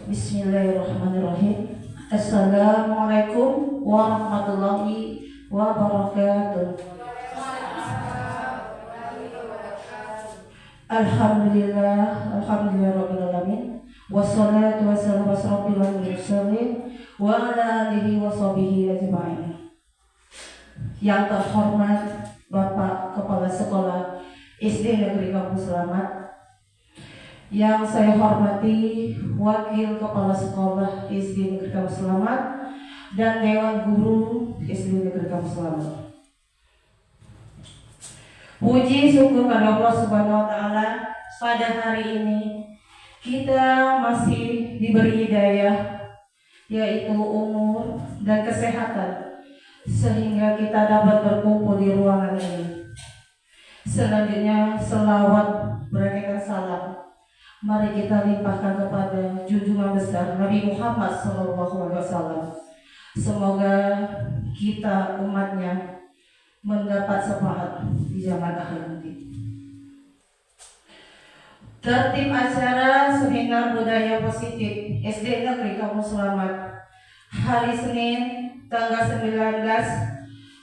Bismillahirrahmanirrahim. Assalamualaikum warahmatullahi wabarakatuh. Alhamdulillah rabbil alamin. Wassalatu wassalamu ala asyrofil mursalin wa ala alihi washabihi ajma'in. Yang terhormat Bapak Kepala Sekolah SD Negeri Kampung Selamat, yang saya hormati Wakil Kepala Sekolah SD Negeri Kampung Selamat dan Dewan Guru SD Negeri Kampung Selamat. Puji syukur kepada Allah Subhanahu wa Ta'ala, pada hari ini kita masih diberi hidayah, yaitu umur dan kesehatan, sehingga kita dapat berkumpul di ruangan ini. Selanjutnya selawat beraneka salam mari kita limpahkan kepada junjungan besar Nabi Muhammad SAW. Semoga kita umatnya mendapat syafaat di zaman akhir nanti. Tertib acara seminar budaya positif SD Negeri Kampung Selamat hari Senin tanggal 19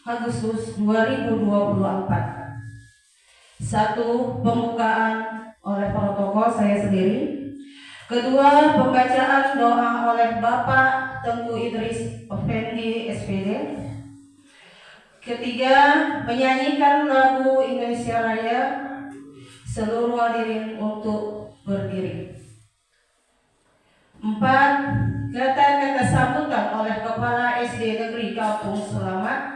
Agustus 2024. 1. Pembukaan oleh para tokoh saya sendiri. 2. Pembacaan doa oleh Bapak Tengku Idris Effendi SPD. 3. Menyanyikan lagu Indonesia Raya. Seluruh hadirin untuk berdiri. 4. Kata-kata sambutan oleh Kepala SD Negeri Kampung Selamat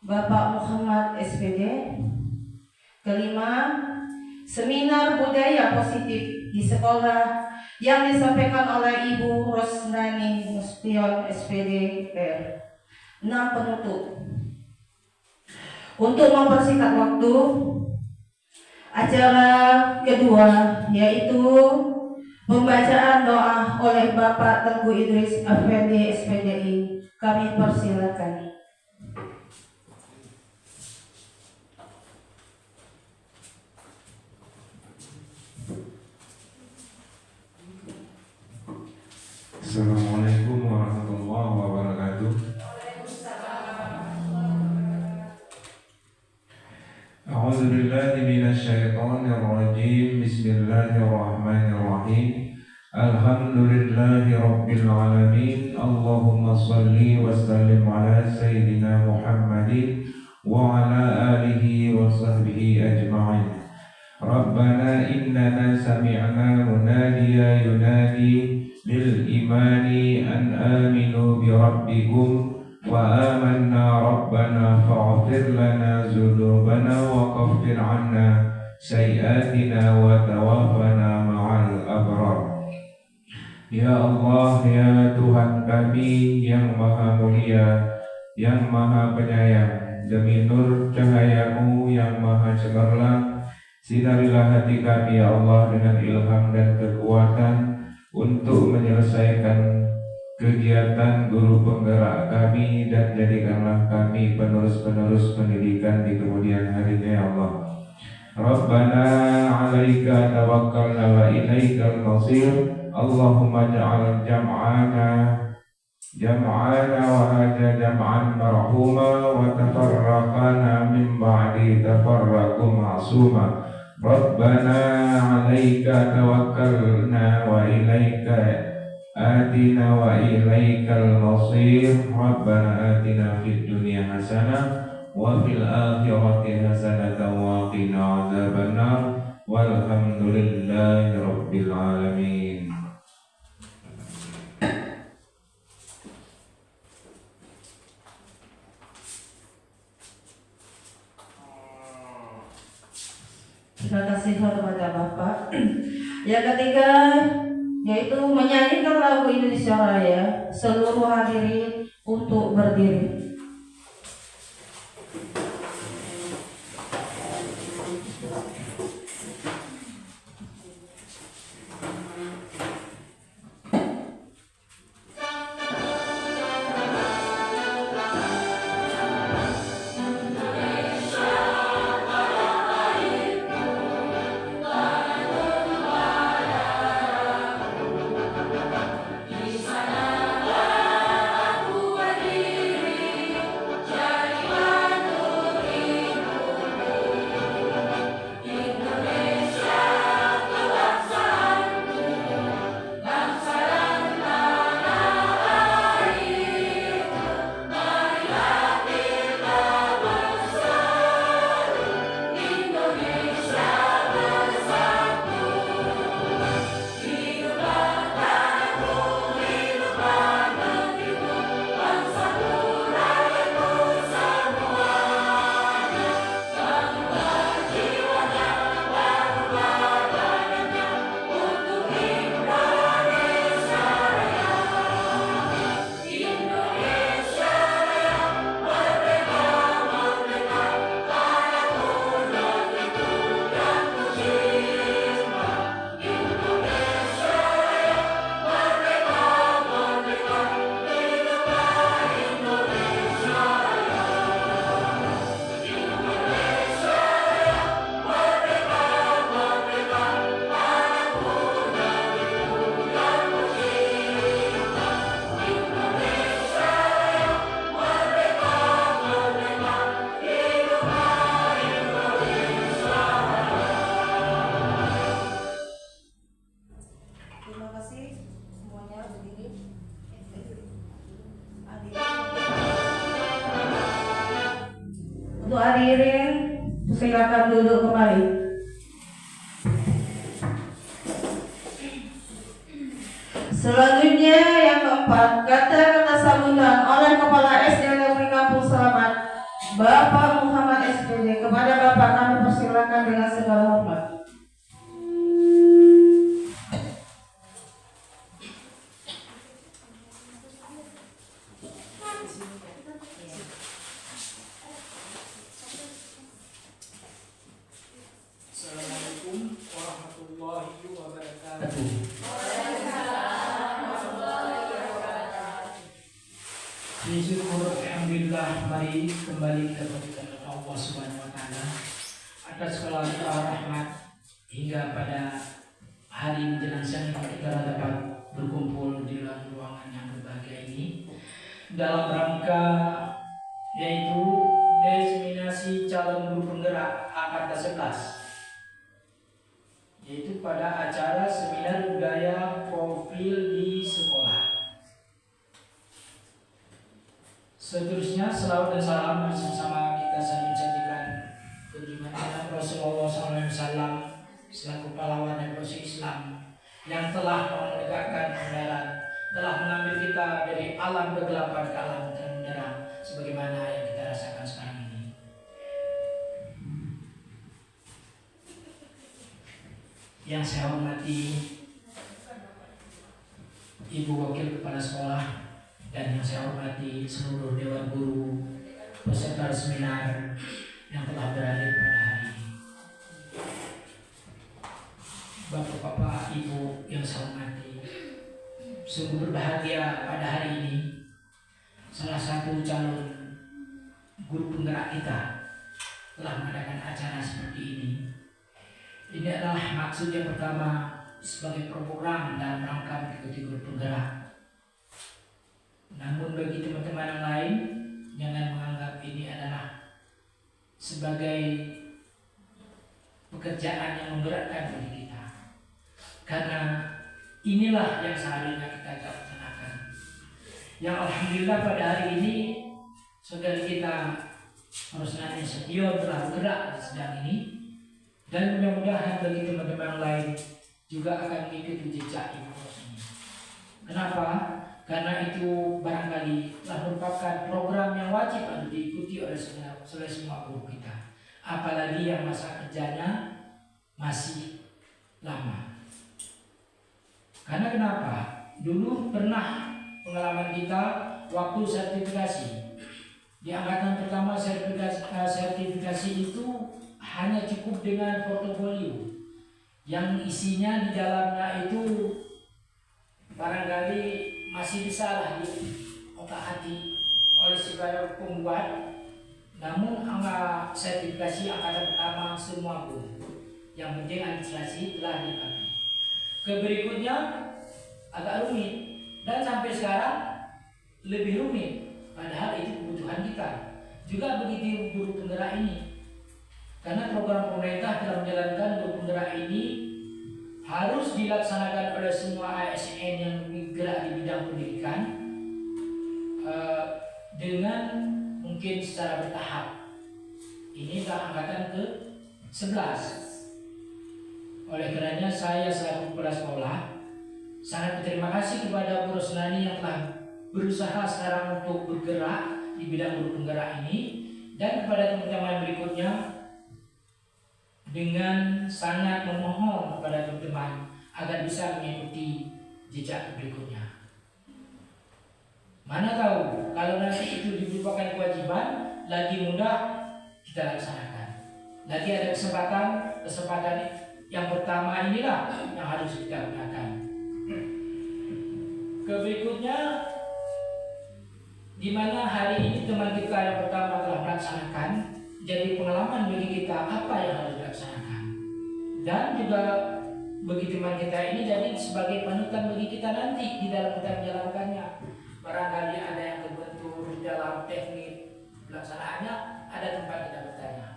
Bapak Muhammad SPD. 5. Seminar budaya positif di sekolah yang disampaikan oleh Ibu Rosnani Mustion SPD PR. 6. Penutup. Untuk mempersingkat waktu, acara kedua yaitu pembacaan doa oleh Bapak Tengku Idris Effendi SPDI. Kami persilakan. Assalamualaikum warahmatullahi wabarakatuh. A'udzu billahi minasyaitonir rajim. Bismillahirrahmanirrahim. Alhamdulillahi rabbil alamin. Allahumma shalli wa sallim ala sayyidina Muhammadin wa ala alihi wa sahbihi ajma'in. Rabbana innana sami'na munadiya yunadi lil imani an aminu bi rabbikum wa amanna rabbana faghfir lana dzunubana wa kaffir 'anna sayyi'atina wa tawaffana ma'al abrar. Ya Allah, ya Tuhan kami yang maha mulia, yang maha penyayang, demi nur cahayamu yang maha cemerlang, sinarilah hati kami ya Allah dengan ilham dan kekuatan untuk menyelesaikan kegiatan guru penggerak kami, dan jadikanlah kami penerus-penerus pendidikan di kemudian harinya ya Allah. Rabbana 'alaika tawakkalna wa ilaikal masir. Allahumma ja'al jam'ana wa hadha jam'an marhuma wa tafarraqana min ba'di tafarraqum ma'suma. Rabbana 'alaika tawakkalna wa ilaika atina wa ilaikal masir. Rabbana atina fid dunya hasanah wa fil akhirati hasanatan wa qina adzabannar. Walhamdulillahi rabbil alamin. Terima kasih kepada Bapak. Yang ketiga yaitu menyanyikan lagu Indonesia Raya. Seluruh hadirin untuk berdiri. Terima kasih semuanya berdiri. Untuk hadirin, silakan duduk kembali. Selanjutnya yang keempat, kata-kata sambutan oleh Kepala SD Negeri Kampung Selamat, Bapak Muhammad SPD. Kepada Bapak kami persilakan dengan segala hormat. Assalamualaikum warahmatullahi wabarakatuh. Syukur alhamdulillah, mari kembali kita bersyukur Allah Subhanahu wa taala atas segala rahmat hingga pada hari menjelang siang ini kita dapat berkumpul di dalam ruangan yang berbahagia ini dalam rangka yaitu diseminasi calon guru penggerak angkatan 11, yaitu pada acara seminar budaya profil di sekolah. Seterusnya selawat dan salam bersama kita saling mencantikkan junjungan Rasulullah SAW selaku pahlawan revolusi Islam yang telah menegakkan kebenaran, telah mengambil kita dari alam kegelapan ke alam terang sebagaimana yang kita rasakan sekarang ini. Yang saya hormati Ibu Wakil Kepala Sekolah dan yang saya hormati seluruh Dewan Guru peserta seminar yang telah berhadir pada hari ini. Bapak-bapak, Ibu yang saya hormati, sungguh berbahagia pada hari ini salah satu calon guru penggerak kita telah mengadakan acara seperti ini. Ini adalah maksud yang pertama sebagai program dalam rangka mengikuti guru penggerak. Namun bagi teman-teman yang lain, jangan menganggap ini adalah sebagai pekerjaan yang memberatkan bagi kita, karena inilah yang seharusnya kita laksanakan. Yang alhamdulillah pada hari ini saudara kita Rosnani Setio telah bergerak di sedang ini, dan mudah-mudahan bagi teman-teman lain juga akan mengikuti jejak Ibu Rosni. Kenapa? Karena itu barangkali telah merupakan program yang wajib untuk diikuti oleh semua guru kita. Apalagi yang masa kerjanya masih lama. Karena kenapa? Dulu pernah pengalaman kita waktu sertifikasi. Di angkatan pertama sertifikasi itu hanya cukup dengan portofolio yang isinya di dalamnya itu barangkali masih bisa lah otak-atik oleh sebagai pembuat. Namun angka sertifikasi angkatan pertama semua pun yang penting administrasi telah dilengkapi. Keberikutnya agak rumit dan sampai sekarang lebih rumit, padahal itu kebutuhan kita. Juga begitu guru penggerak ini, karena program pemerintah dalam menjalankan guru penggerak ini harus dilaksanakan oleh semua ASN yang bergerak di bidang pendidikan dengan mungkin secara bertahap. Ini adalah angkatan ke-11. Oleh karenanya saya selaku kepala sekolah sangat berterima kasih kepada Bu Rosnani yang telah berusaha sekarang untuk bergerak di bidang guru penggerak ini, dan kepada teman-teman berikutnya dengan sangat memohon kepada teman-teman agar bisa mengikuti jejak berikutnya. Mana tahu kalau nanti itu merupakan kewajiban, lagi mudah kita laksanakan. Lagi ada kesempatan yang pertama inilah yang harus kita gunakan. Keberikutnya, di mana hari ini teman kita yang pertama telah melaksanakan, jadi pengalaman bagi kita apa yang harus dilaksanakan, dan juga bagi teman kita ini jadi sebagai panutan bagi kita nanti di dalam kita menjalankannya. Barangkali ada yang terbentur dalam teknik pelaksanaannya, ada tempat kita bertanya.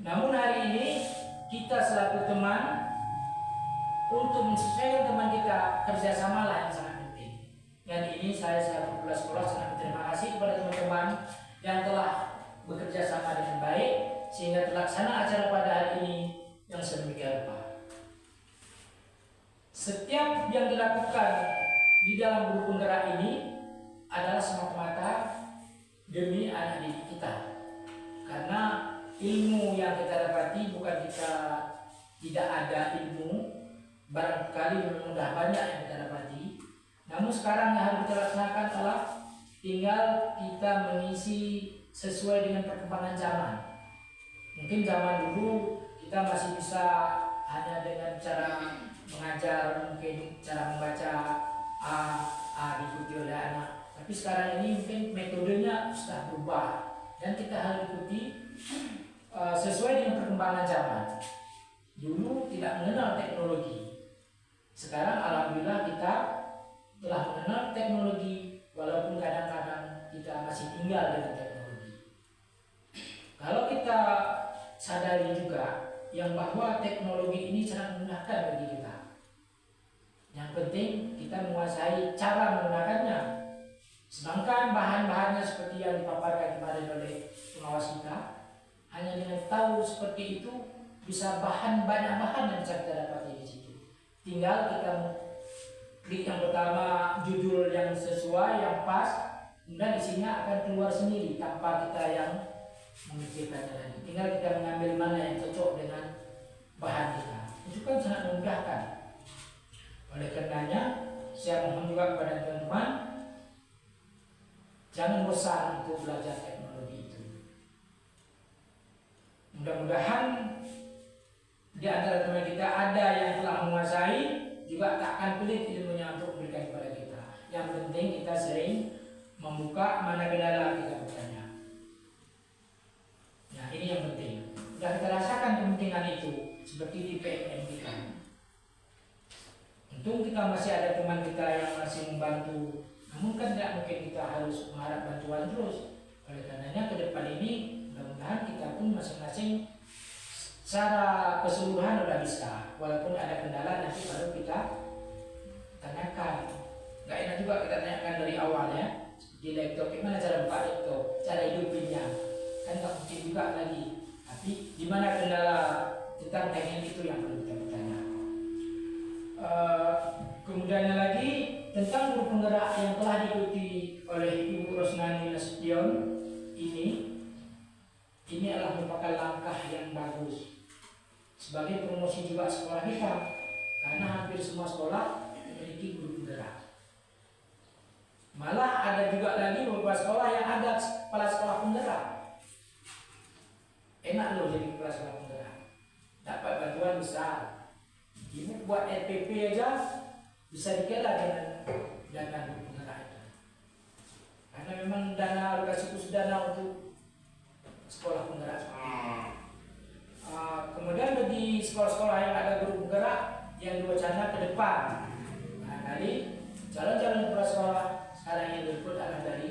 Namun hari ini kita selaku teman untuk menyesuaikan teman kita, kerjasamalah yang sangat penting. Dan ini saya selaku kepala sekolah sangat berterima kasih kepada teman-teman yang telah bekerja sama dengan baik sehingga terlaksana acara pada hari ini yang sedemikian rupa. Setiap yang dilakukan di dalam guru penggerak ini adalah semata-mata demi anak didik kita. Karena ilmu yang kita dapati bukan kita tidak ada ilmu, barangkali memang sudah banyak yang kita dapati. Namun sekarang yang harus kita laksanakan adalah tinggal kita mengisi sesuai dengan perkembangan zaman. Mungkin zaman dulu kita masih bisa hanya dengan cara mengajar, mungkin cara membaca A diikuti oleh anak. Tapi sekarang ini mungkin metodenya sudah berubah dan kita harus ikuti sesuai dengan perkembangan zaman. Dulu tidak mengenal teknologi. Sekarang alhamdulillah kita telah mengenal teknologi walaupun kadang-kadang kita masih tinggal dengan teknologi. Kalau kita sadari juga yang bahwa teknologi ini sangat memudahkan bagi kita. Yang penting kita menguasai cara menggunakannya. Sedangkan bahan-bahannya seperti yang dipaparkan kemarin oleh pengawas kita, hanya dengan tahu seperti itu bisa banyak bahan yang bisa kita dapati di situ. Tinggal kita klik yang pertama judul yang sesuai, yang pas, kemudian isinya akan keluar sendiri tanpa kita yang memikirkannya lagi. Tinggal kita mengambil mana yang cocok dengan bahan kita. Itu kan sangat memudahkan. Oleh karenanya, saya mohon juga kepada teman-teman, jangan bosan untuk belajar teknologi itu. Mudah-mudahan di antara teman kita ada yang telah menguasai, juga tak akan pelit ilmunya untuk memberikan kepada kita. Yang penting kita sering membuka mana kendala kita bertanya. Nah ini yang penting. Dan kita rasakan kepentingan itu seperti di PMM kita. Untung kita masih ada teman kita yang masih membantu. Namun kan tidak mungkin kita harus mengharap bantuan terus. Oleh karenanya ke depan ini mudah-mudahan kita pun masing-masing secara keseluruhan sudah bisa. Walaupun ada kendala nanti baru kita tanyakan. Gak enak juga kita tanyakan dari awal ya. Di laptop gimana cara buka laptop, cara hidupinnya. Kan gak mungkin juga lagi. Tapi di mana kendala tentang teknik itu yang perlu kita bertanya. Kemudiannya lagi tentang guru penggerak yang telah diikuti oleh Ibu Rosnani Nasution ini adalah merupakan langkah yang bagus sebagai promosi juga sekolah kita, karena hampir semua sekolah memiliki guru penggerak. Malah ada juga lagi beberapa sekolah yang ada kepala sekolah penggerak. Enak loh jadi kepala sekolah penggerak, dapat bantuan besar. Ibu buat RPP aja bisa dikira dengan dana guru penggerak itu. Karena memang dana alokasi khusus dana untuk sekolah penggerak. Kemudian bagi sekolah-sekolah yang ada guru penggerak yang diwacana ke depan, nah dari calon-calon kepala sekolah sekarang yang berikut adalah dari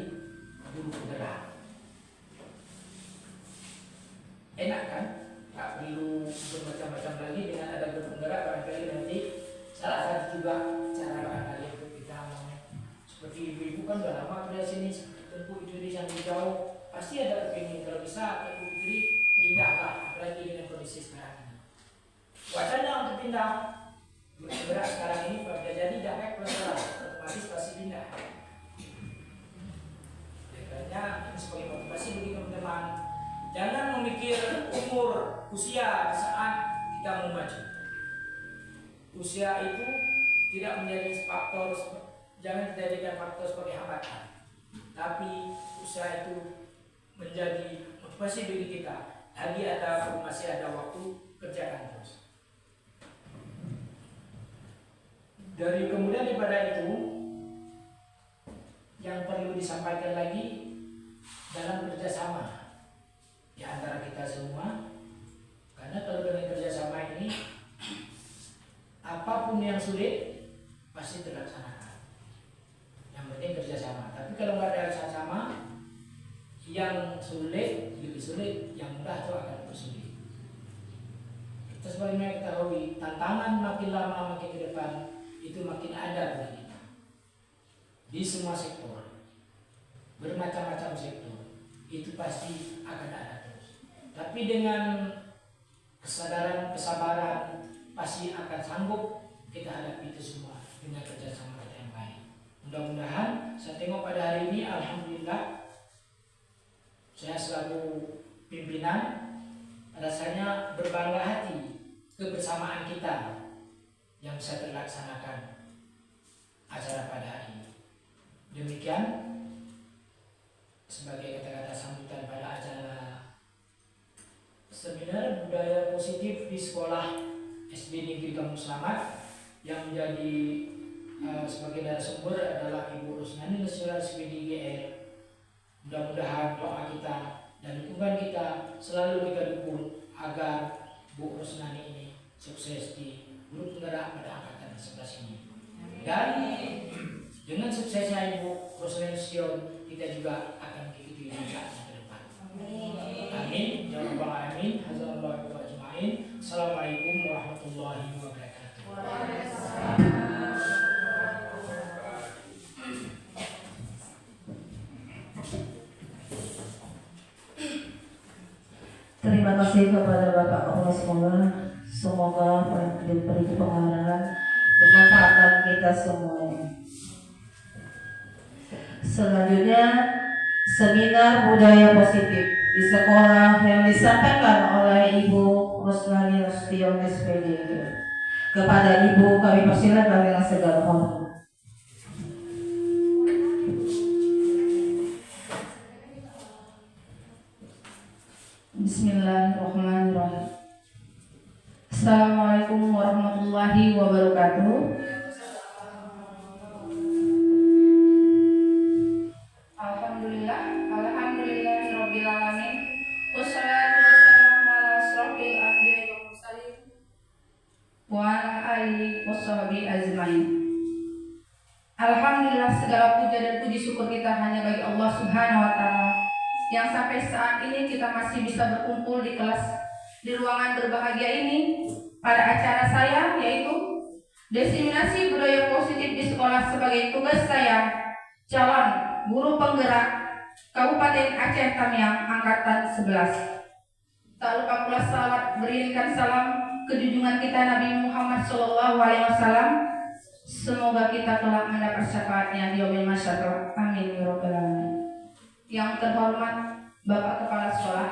guru penggerak. Enak kan? Tak perlu bermacam-macam lagi dengan ada guru penggerak. Barangkali nanti salah satu juga cara barangkali untuk kita seperti ibu-ibu kan udah lama kerja sini, tentu itu yang jauh pasti ada kepingin kalau bisa ibu putri pindah lah, apalagi dengan kondisi sekarang ini. Wacana untuk pindah guru penggerak sekarang ini pada jadi dapat pelaksanaan otomatis pasti pindah. Karena ini sebagai motivasi bagi teman-teman, jangan memikir umur usia saat kita mau maju. Usia itu tidak menjadi faktor, jangan dijadikan faktor sebagai hambatan. Tapi usia itu menjadi motivasi bagi kita. Lagi masih ada waktu, kerjakan terus. Dari kemudian daripada itu, yang perlu disampaikan lagi dalam kerjasama di antara kita semua, karena kalau dengan kerjasama ini apapun yang sulit pasti terlaksanakan. Yang penting kerjasama. Tapi kalau nggak ada kerjasama, yang sulit lebih sulit, yang mudah itu akan lebih sulit. Kita sebagaimana ketahui, tantangan makin lama makin ke depan itu makin ada bagi kita di semua sektor, bermacam-macam sektor, itu pasti akan ada terus. Tapi dengan kesadaran, kesabaran, pasti akan sanggup kita hadapi itu semua dengan kerjasama kita yang baik. Mudah-mudahan saya tengok pada hari ini, alhamdulillah, saya selaku pimpinan rasanya berbangga hati kebersamaan kita yang bisa terlaksanakan acara pada hari ini. Demikian sebagai kata-kata sambutan pada acara seminar budaya positif di sekolah SD Negeri Kampung Selamat, yang menjadi sebagai narasumber adalah Ibu Rusnani Lesira SPD GR. Mudah-mudahan doa kita dan dukungan kita selalu kita dukung agar Bu Rusnani ini sukses di guru penggerak pada angkatan 11 ini. Dan dengan suksesnya Ibu Rusnani Sion, kita juga akan mengikuti jejaknya ke depan. Amin. Ya Rabbal Alamin. Hazallahu wa ajma'in. Assalamualaikum warahmatullahi wabarakatuh. Terima kasih kepada Bapak Kepala Sekolah. Semoga diberi pengajaran bermanfaat kita semuanya. Selanjutnya, seminar budaya positif di sekolah yang disampaikan oleh Ibu Rusnani Lastion SPD. Kepada Ibu kami persilakan dengan segala hormat. Bismillahirrahmanirrahim. Assalamualaikum warahmatullahi wabarakatuh. Alhamdulillahirabbil alamin. Wassalatu wassalamu ala asrofil anbiya'i wal mursalin wa ala alihi washabihi ajmain. Alhamdulillah, segala puja dan puji syukur kita hanya bagi Allah Subhanahu wa taala yang sampai saat ini kita masih bisa berkumpul di kelas, di ruangan berbahagia ini pada acara saya, yaitu diseminasi budaya positif di sekolah sebagai tugas saya, calon guru penggerak Kabupaten Aceh Tamiang Angkatan 11. Tak lupa pula salawat beriringkan salam kejunjungan kita Nabi Muhammad SAW. Semoga kita kelak mendapat syafaatnya di yaumil mahsyar. Amin ya rabbal alamin. Yang terhormat Bapak Kepala Sekolah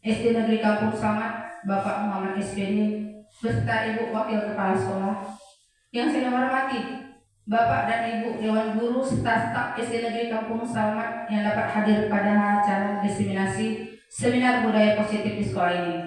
SD Negeri Kampung Selamat, Bapak Muhammad SPD, beserta Ibu Wakil Kepala Sekolah. Yang saya hormati Bapak dan Ibu Dewan Guru serta staf SD Negeri Kampung Selamat yang dapat hadir pada acara diseminasi seminar budaya positif di sekolah ini.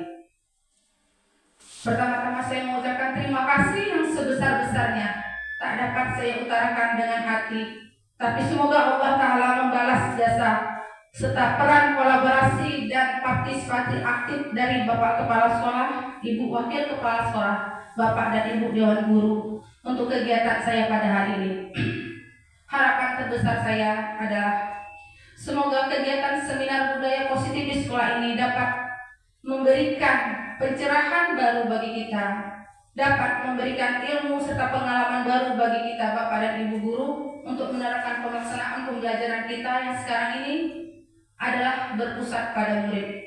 Pertama-tama saya mengucapkan terima kasih yang sebesar-besarnya tak dapat saya utarakan dengan hati. Tapi semoga Allah Ta'ala membalas jasa serta peran kolaborasi dan partisipasi aktif dari Bapak Kepala Sekolah, Ibu Wakil Kepala Sekolah, Bapak dan Ibu Dewan Guru untuk kegiatan saya pada hari ini. Harapan terbesar saya adalah semoga kegiatan seminar budaya positif di sekolah ini dapat memberikan pencerahan baru bagi kita, dapat memberikan ilmu serta pengalaman baru bagi kita Bapak dan Ibu Guru untuk menerapkan pelaksanaan pembelajaran kita yang sekarang ini adalah berpusat pada murid.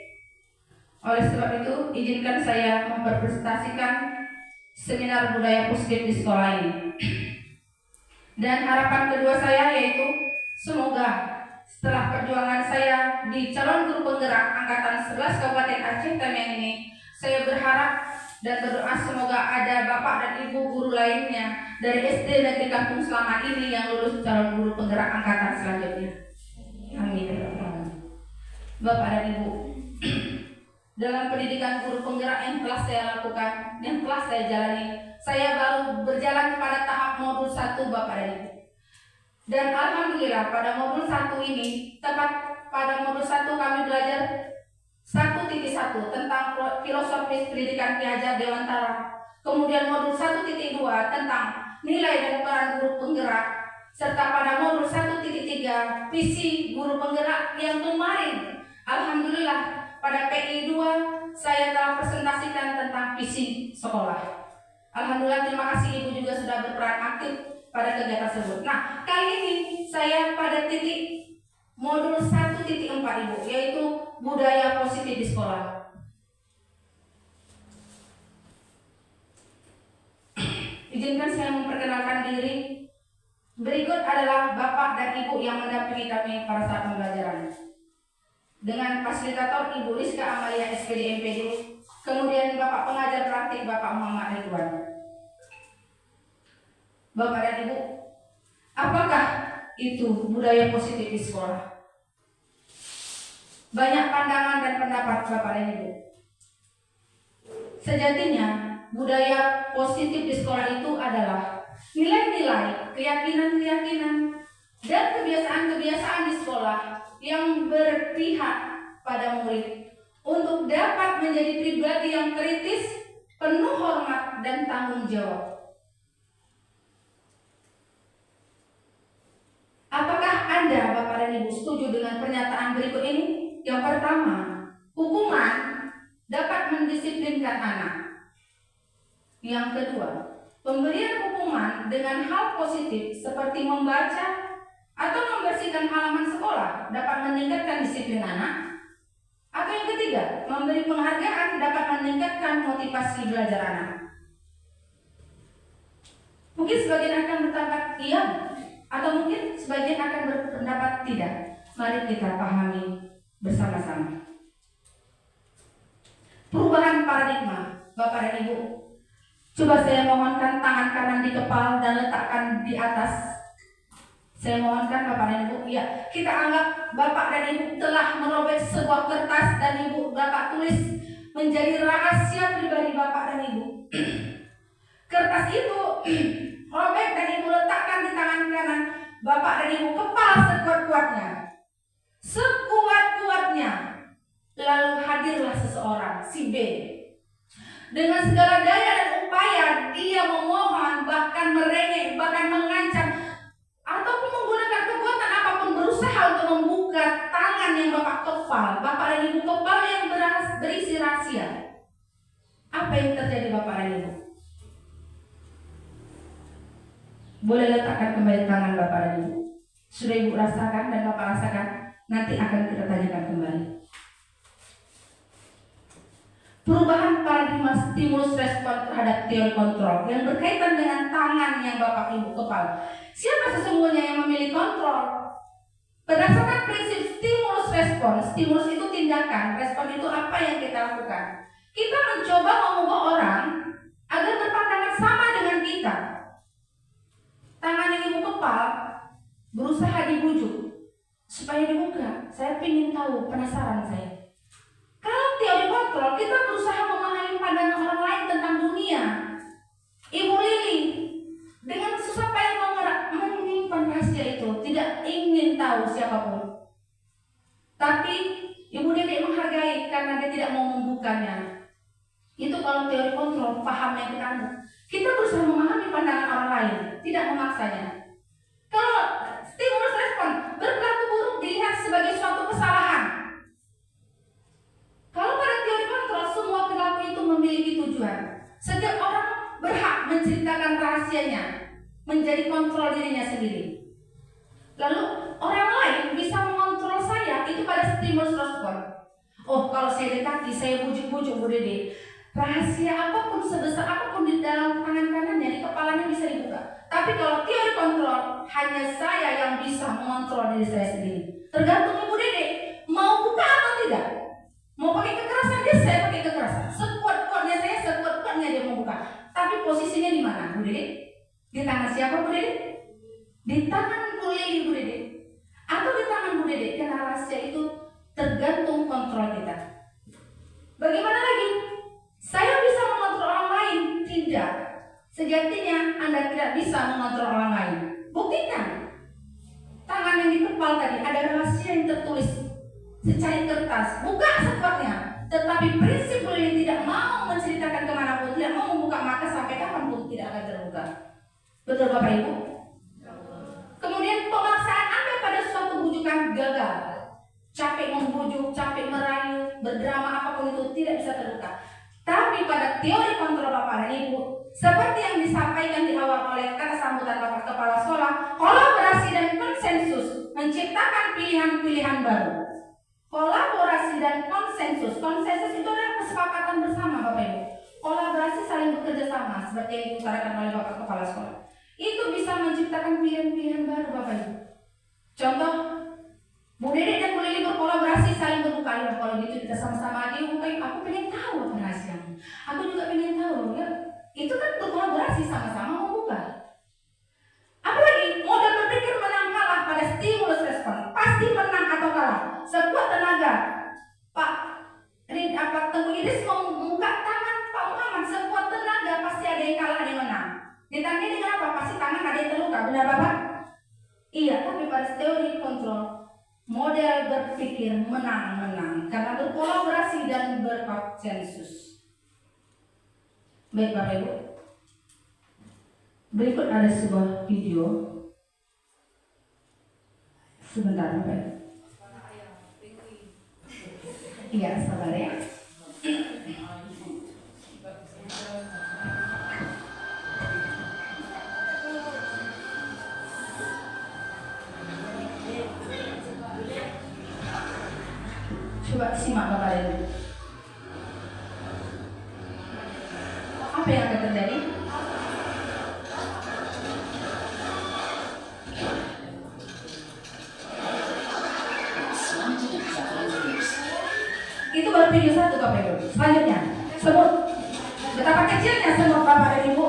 Oleh sebab itu, izinkan saya mempresentasikan seminar budaya positif di sekolah ini. Dan harapan kedua saya yaitu semoga setelah perjuangan saya di calon guru penggerak Angkatan 11 Kabupaten Aceh Tamiang ini, saya berharap dan berdoa semoga ada Bapak dan Ibu guru lainnya dari SD Negeri Kampung Selamat ini yang lulus calon guru penggerak angkatan selanjutnya. Amin. Bapak dan Ibu, dalam pendidikan guru penggerak yang telah saya lakukan, yang telah saya jalani, saya baru berjalan pada tahap modul 1 Bapak dan Ibu. Dan alhamdulillah pada modul 1 ini, tepat pada modul 1 kami belajar 1.1 tentang filosofis pendidikan Ki Hajar Dewantara. Kemudian modul 1.2 tentang nilai dan peran guru penggerak. Serta pada modul 1.3 visi guru penggerak yang kemarin alhamdulillah pada PI 2 saya telah presentasikan tentang visi sekolah. Alhamdulillah, terima kasih Ibu juga sudah berperan aktif pada kegiatan tersebut. Nah, kali ini saya pada titik modul 1.4 Ibu, yaitu budaya positif di sekolah. Izinkan saya memperkenalkan diri. Berikut adalah Bapak dan Ibu yang mendampingi kami pada saat pembelajaran. Dengan fasilitator Ibu Rizka Amalia SPD MPD, kemudian Bapak pengajar praktik Bapak Muhammad Ridwan. Bapak dan Ibu, apakah itu budaya positif di sekolah? Banyak pandangan dan pendapat Bapak dan Ibu. Sejatinya, budaya positif di sekolah itu adalah nilai-nilai, keyakinan-keyakinan, dan kebiasaan-kebiasaan di sekolah yang berpihak pada murid untuk dapat menjadi pribadi yang kritis, penuh hormat, dan tanggung jawab. Apakah Anda, Bapak dan Ibu, setuju dengan pernyataan berikut ini? Yang pertama, hukuman dapat mendisiplinkan anak. Yang kedua, pemberian hukuman dengan hal positif seperti membaca atau membersihkan halaman sekolah dapat meningkatkan disiplin anak. Atau yang ketiga, memberi penghargaan dapat meningkatkan motivasi belajar anak. Mungkin sebagian akan berpendapat iya, atau mungkin sebagian akan berpendapat tidak. Mari kita pahami bersama-sama. Perubahan paradigma, Bapak dan Ibu. Coba saya mohonkan tangan kanan di kepala dan letakkan di atas. Saya mohonkan Bapak dan Ibu, ya, kita anggap Bapak dan Ibu telah merobek sebuah kertas dan Ibu Bapak tulis menjadi rahasia pribadi Bapak dan Ibu. Kertas itu robek dan Ibu letakkan di tangan kanan Bapak dan Ibu, kepal sekuat-kuatnya. Sekuat-kuatnya. Lalu hadirlah seseorang, si B. Dengan segala daya dan upaya dia memohon, bahkan merengek, bahkan mengancam, ataupun menggunakan kekuatan apapun berusaha untuk membuka tangan yang Bapak kepal, Bapak dan Ibu kepal yang berisi rahasia. Apa yang terjadi Bapak dan Ibu? Boleh letakkan kembali tangan Bapak dan Ibu. Sudah Ibu rasakan dan Bapak rasakan, nanti akan kita tanyakan kembali. Perubahan paradigma stimulus respon terhadap teori kontrol yang berkaitan dengan tangan yang Bapak Ibu kepal. Siapa sesungguhnya yang memilih kontrol? Berdasarkan prinsip stimulus respon, stimulus itu tindakan, respon itu apa yang kita lakukan. Kita mencoba mengubah orang agar berpandangan sama dengan kita. Tangan yang Ibu kepal berusaha dibujuk supaya dibuka. Saya ingin tahu, penasaran saya. Kalau teori kontrol, kita berusaha memahami pandangan orang lain tentang dunia. Ibu Lili dengan susah payah menyimpan rahasia itu, tidak ingin tahu siapapun. Tapi Ibu Dede menghargai karena dia tidak mau membukanya. Itu kalau teori kontrol, paham yang kita anut. Kita berusaha memahami pandangan orang lain, tidak memaksanya. Kalau stimulus respon, berperilaku buruk dilihat sebagai suatu kesalahan. Kalau pada teori kontrol, semua perilaku itu memiliki tujuan. Setiap orang berhak menceritakan rahasianya, menjadi kontrol dirinya sendiri. Lalu orang lain bisa mengontrol saya, itu pada stimulus respon. Oh, kalau saya dekati, saya bujuk-bujuk Bu Dede. Rahasia apapun, sebesar apapun di dalam tangan kanannya, di kepalanya bisa dibuka. Tapi kalau teori kontrol, hanya saya yang bisa mengontrol diri saya sendiri. Tergantung Ibu Dede, mau buka atau tidak. Mau pakai kekerasan dia, saya pakai kekerasan. Sekuat-kuatnya saya, sekuat-kuatnya dia mau buka. Tapi posisinya di mana, Bu Dede? Di tangan siapa, Bu Dede? Di tangan Bu Lili, Bu Dede. Atau di tangan Bu Dede? Karena rahasia itu tergantung kontrol kita. Bagaimana lagi? Saya bisa mengontrol orang lain? Tidak. Sejatinya Anda tidak bisa mengontrol orang lain. Buktikan. Tangan yang di kepal tadi ada rahasia yang tertulis secari kertas, buka sekuatnya. Tetapi prinsip ini tidak mau menceritakan kemanapun, tidak mau membuka maka sampai kapanpun tidak akan terbuka. Betul Bapak Ibu? Kemudian pemaksaan Anda pada suatu bujukan gagal. capek membujuk, capek merayu, berdrama apapun itu tidak bisa terluka. Tapi pada teori kontrol Bapak dan Ibu, seperti yang disampaikan di awal oleh kata sambutan Bapak Kepala Sekolah, kolaborasi dan konsensus menciptakan pilihan-pilihan baru. Kolaborasi dan konsensus itu adalah kesepakatan bersama Bapak Ibu. Kolaborasi saling bekerja sama seperti yang diutarakan oleh Bapak Kepala Sekolah. Itu bisa menciptakan pilihan-pilihan baru Bapak Ibu. Contoh, Bu Dede dan Bu Lili berkolaborasi saling berbuka. Kalau gitu kita sama-sama aja bukain. Aku pengen tahu apa rahasianya. Aku juga pengen tahu ya. Itu kan berkolaborasi sama-sama membuka. Apalagi model berpikir menang kalah pada stimulus respon. Pasti menang atau kalah. Sekuat tenaga. Pak Tengku Idris membuka tangan Pak Muhammad. Sekuat tenaga pasti ada yang kalah, ada yang menang. Ditanya dengan apa? Pasti tangan ada yang terluka. Benar Bapak? Iya, tapi pada teori kontrol model berpikir menang-menang karena berkolaborasi dan berkonsensus. Baik Bapak Ibu, berikut ada sebuah video. Sebentar Bapak Ibu. Iya, sabar ya. Coba simak Bapak Ibu. Apa yang akan terjadi? Itu baru video satu Bapak Ibu. Selanjutnya, semut. Betapa kecilnya semut Bapak dan Ibu.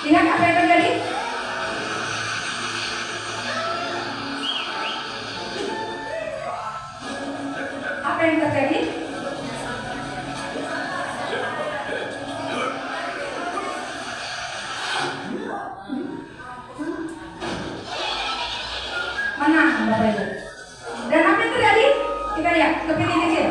Ingat apa yang terjadi? Apa yang terjadi? Menang Bapak Ibu. Dan apa yang terjadi? Kita lihat kepiting kecil.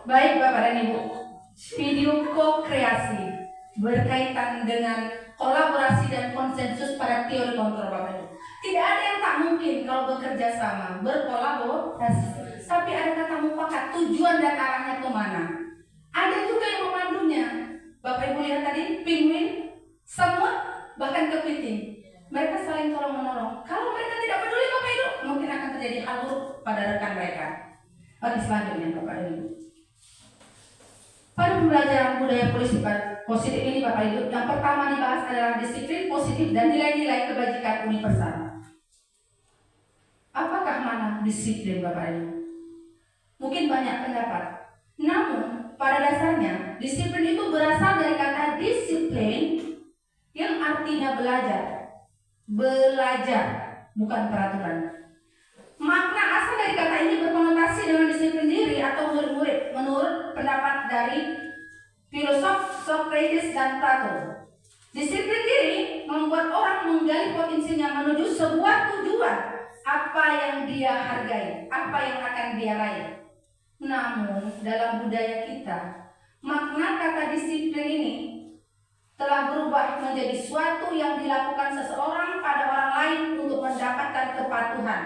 Baik Bapak dan Ibu, video ko-kreasi berkaitan dengan kolaborasi dan konsensus pada teori kontrol Bapak Ibu. Tidak ada yang tak mungkin kalau bekerja sama, berkolaborasi. Tapi ada kata mufakat, tujuan dan arahnya kemana. Ada juga yang memandunya. Bapak Ibu lihat tadi, penguin, semut, bahkan kepiting. Mereka saling tolong-menolong. Kalau mereka tidak peduli Bapak Ibu, mungkin akan terjadi hal buruk pada rekan mereka. Oke, selanjutnya Bapak Ibu. Pada pembelajaran budaya positif ini Bapak Ibu, yang pertama dibahas adalah disiplin positif dan nilai-nilai kebajikan universal. Apakah mana disiplin Bapak Ibu? Mungkin banyak pendapat. Namun pada dasarnya disiplin itu berasal dari kata disiplin yang artinya belajar. Belajar, bukan peraturan. Makna asal dari kata ini berkonotasi dengan disiplin diri atau murid-murid menurut pendapat dari filosof Socrates dan Plato. Disiplin diri membuat orang menggali potensinya menuju sebuah tujuan, apa yang dia hargai, apa yang akan dia raih. Namun dalam budaya kita, makna kata disiplin ini telah berubah menjadi suatu yang dilakukan seseorang pada orang lain untuk mendapatkan kepatuhan.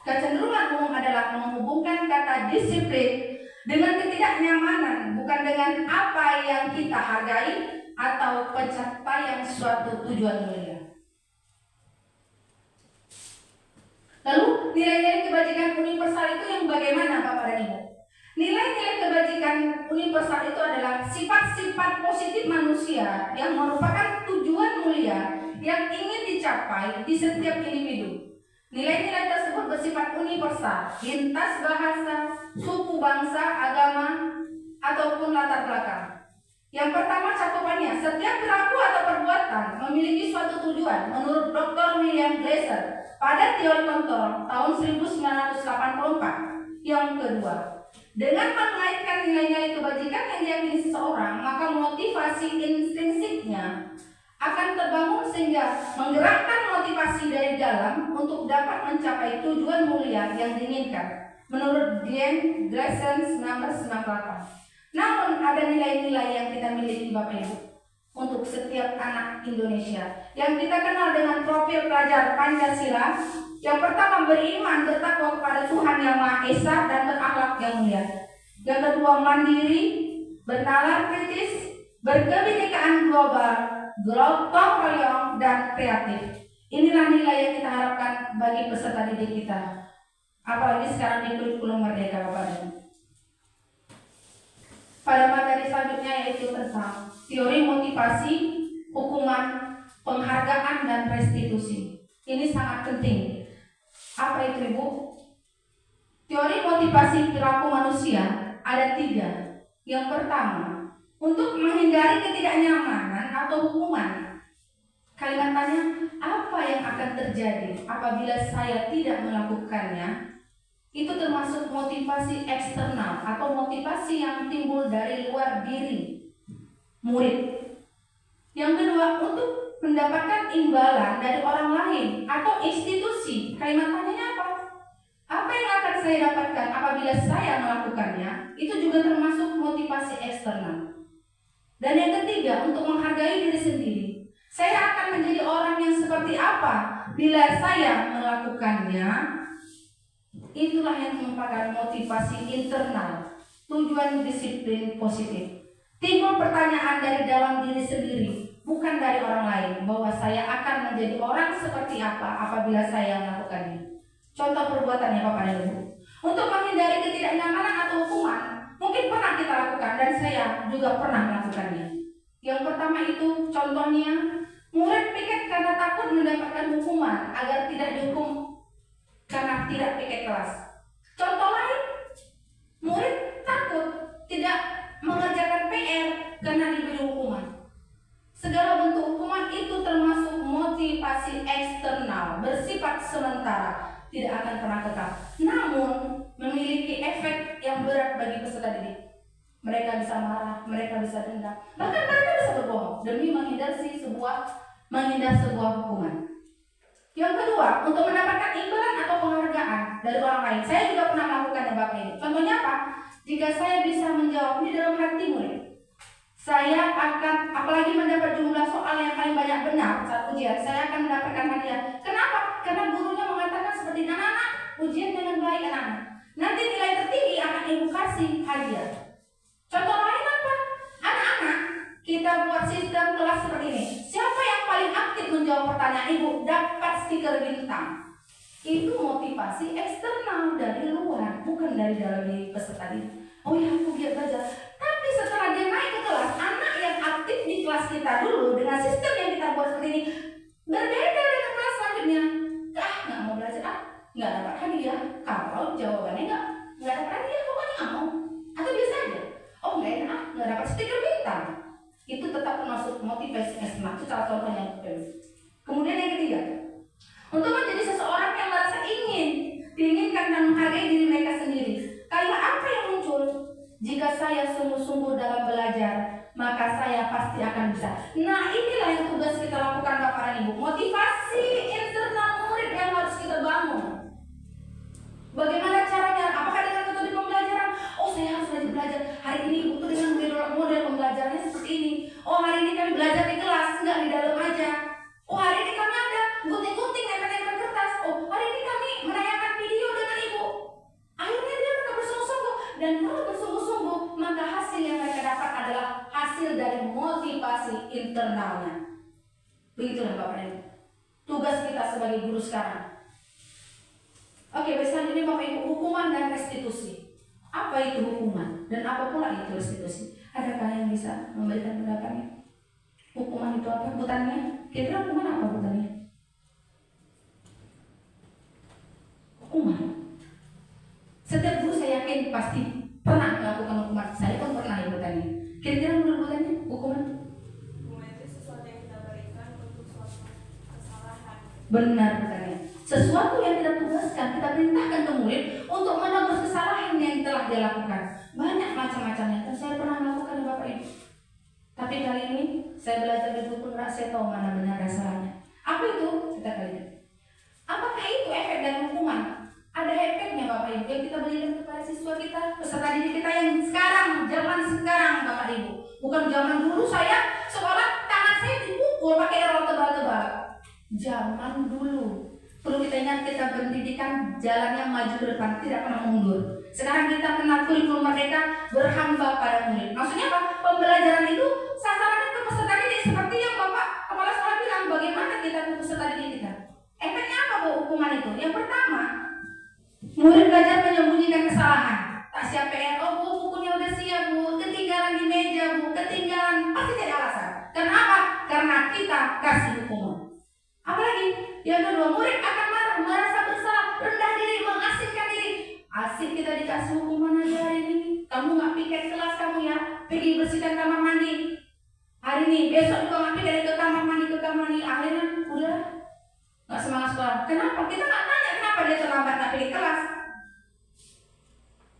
Kecenderungan umum adalah menghubungkan kata disiplin dengan ketidaknyamanan, bukan dengan apa yang kita hargai atau pencapaian suatu tujuan mulia. Lalu nilai-nilai kebajikan universal itu yang bagaimana Bapak dan Ibu? Nilai-nilai kebajikan universal itu adalah sifat-sifat positif manusia yang merupakan tujuan mulia yang ingin dicapai di setiap individu. Nilai-nilai tersebut bersifat universal, lintas bahasa, suku, bangsa, agama, ataupun latar belakang. Yang pertama cakupannya, setiap perilaku atau perbuatan memiliki suatu tujuan menurut Dr. William Glasser pada teori kontrol tahun 1984. Yang kedua, Dengan mengaitkan nilai-nilai kebajikan yang diyakini seseorang, maka motivasi intrinsipnya akan terbangun sehingga menggerakkan motivasi dari dalam untuk dapat mencapai tujuan mulia yang diinginkan. Menurut Glenn Grayson 1998. Namun ada nilai-nilai yang kita miliki Bapak Ibu untuk setiap anak Indonesia yang kita kenal dengan profil pelajar Pancasila. Yang pertama, beriman bertakwa kepada Tuhan Yang Maha Esa dan berakhlak yang mulia. Yang kedua, mandiri, bernalar kritis, berkebinekaan global, gotong royong, dan kreatif. Inilah nilai yang kita harapkan bagi peserta didik kita, apalagi sekarang di kurikulum Merdeka Bapak Ibu. Pada materi selanjutnya yaitu tentang teori motivasi, hukuman, penghargaan, dan restitusi. Ini sangat penting. Apa itu Ibu? Teori motivasi perilaku manusia ada 3. Yang pertama, untuk menghindari ketidaknyamanan atau hukuman. Kalimatnya, apa yang akan terjadi apabila saya tidak melakukannya? Itu termasuk motivasi eksternal atau motivasi yang timbul dari luar diri murid. Yang kedua, untuk mendapatkan imbalan dari orang lain atau institusi. Kalimatnya apa? Apa yang akan saya dapatkan apabila saya melakukannya? Itu juga termasuk motivasi eksternal. Dan yang ketiga, untuk menghargai diri sendiri. Saya akan menjadi orang yang seperti apa bila saya melakukannya? Itulah yang merupakan motivasi internal, tujuan disiplin positif. Timbul pertanyaan dari dalam diri sendiri, bukan dari orang lain, bahwa saya akan menjadi orang seperti apa apabila saya melakukannya. Contoh perbuatannya Bapak dan Ibu. Untuk menghindari ketidaknyamanan atau hukuman, mungkin pernah kita lakukan dan saya juga pernah melakukannya. Yang pertama itu contohnya, murid piket karena takut mendapatkan hukuman agar tidak dihukum karena tidak piket kelas. Contoh lain, murid takut tidak mengerjakan PR karena diberi hukuman. Segala bentuk hukuman itu termasuk motivasi eksternal, bersifat sementara, tidak akan pernah tetap, namun memiliki efek yang berat bagi peserta didik. Mereka bisa marah, mereka bisa dendam, bahkan mereka bisa berbohong demi menghindar sebuah hukuman. Yang kedua, untuk mendapatkan imbalan atau penghargaan dari orang lain. Saya juga pernah melakukannya Bapak Ibu. Contohnya apa? Jika saya bisa menjawab ini dalam hati murid, saya akan, apalagi mendapat jumlah soal yang paling banyak benar saat ujian, saya akan mendapatkan hadiah. Kenapa? Karena gurunya mengatakan seperti, anak-anak, ujian dengan baik anak-anak. Nanti nilai tertinggi akan ibu kasih hadiah. Contoh lain apa? Anak-anak, kita buat sistem kelas seperti ini. Siapa yang paling aktif menjawab pertanyaan ibu dapat stiker bintang. Itu motivasi eksternal dari luar, bukan dari dalam diri peserta didik. Oh ya, aku giat belajar. Tapi setelah dia naik ke kelas, anak yang aktif di kelas kita dulu dengan sistem yang kita buat seperti ini berbeda dengan kelas selanjutnya. Nggak mau belajar, nggak dapat hadiah. Kalau jawabannya nggak dapat hadiah, pokoknya nggak mau. Atau biasa aja. Oh nggak enak, nggak dapat stiker bintang. Itu tetap termasuk motivasi eksternal. Itu salah contohnya. Kemudian yang ketiga, untuk menjadi seseorang yang merasa diinginkan dan menghargai diri mereka sendiri. Kalimat apa yang muncul? Jika saya sungguh-sungguh dalam belajar, maka saya pasti akan bisa. Nah, inilah yang tugas kita lakukan Bapak dan Ibu. Motivasi internal murid yang harus kita bangun. Bagaimana caranya? Apakah dengan metode pembelajaran? Oh, saya harus belajar. Hari ini Ibu tuh dengan model pembelajarannya seperti ini. Oh, hari ini kami belajar di kelas, nggak di dalam aja. Oh, hari ini kami ada gunting-gunting, nempel-nempel kertas. Oh, hari ini kami menayangkan video dengan Ibu. Akhirnya dia mereka bersungguh-sungguh. Dan kalau bersungguh-sungguh, maka hasil yang mereka dapat adalah hasil dari motivasi internalnya. Begitulah Bapak Ibu. Tugas kita sebagai guru sekarang. Oke, selanjutnya Bapak Ibu, hukuman dan restitusi. Apa itu hukuman? Dan apa pula itu restitusi? Adakah yang bisa memberikan pendapatnya? Hukuman itu apa? Butannya? Kira-kira hukuman apa butannya? Hukuman. Setiap guru saya yakin pasti pernah melakukan hukuman. Saya pun pernah ya butannya. Kira-kira menurut butannya hukuman? Hukuman itu sesuatu yang kita berikan untuk suatu kesalahan. Benar butannya. Sesuatu yang kita tugaskan, kita perintahkan ke murid untuk menebus kesalahan yang telah dia lakukan. Banyak macam-macamnya. Dan saya pernah melakukan Bapak Ibu. Tapi kali ini saya belajar di buku Ngerak, saya tahu mana benar dan salahnya. Apa itu? Kita lihat. Apakah itu efek dan hukuman? Ada efeknya Bapak Ibu yang kita berikan kepada siswa kita, peserta didik kita yang sekarang, zaman sekarang Bapak Ibu. Bukan zaman dulu saya sekolah tangan saya dipukul pakai erol tebal-tebal. Zaman dulu. Perlu kita ingat, kita pendidikan jalan yang maju ke depan, tidak pernah mundur. Sekarang kita kenal kurikulum merdeka, berhamba pada murid. Maksudnya apa? Pembelajaran itu sasarannya ke peserta didik, seperti yang Bapak Kepala Sekolah bilang, bagaimana kita ke peserta didik kita. Efeknya apa Bu hukuman itu? Yang pertama, murid belajar menyembunyikan kesalahan. Tak siap PR, oh Bu, bukunya udah siap Bu, ketinggalan di meja Bu, ketinggalan, pasti jadi alasan. Kenapa? Karena kita kasih hukuman. Apalagi? Yang kedua, murid akan marah, merasa bersalah, rendah diri, mengasingkan diri. Asik kita dikasih hukuman aja hari ini. Kamu nggak piket kelas kamu ya, pergi bersihkan kamar mandi. Hari ini, besok juga nggak piket ke kamar mandi. Akhirnya udah nggak semangat sekolah. Kenapa? Kita nggak tanya kenapa dia terlambat nggak piket kelas.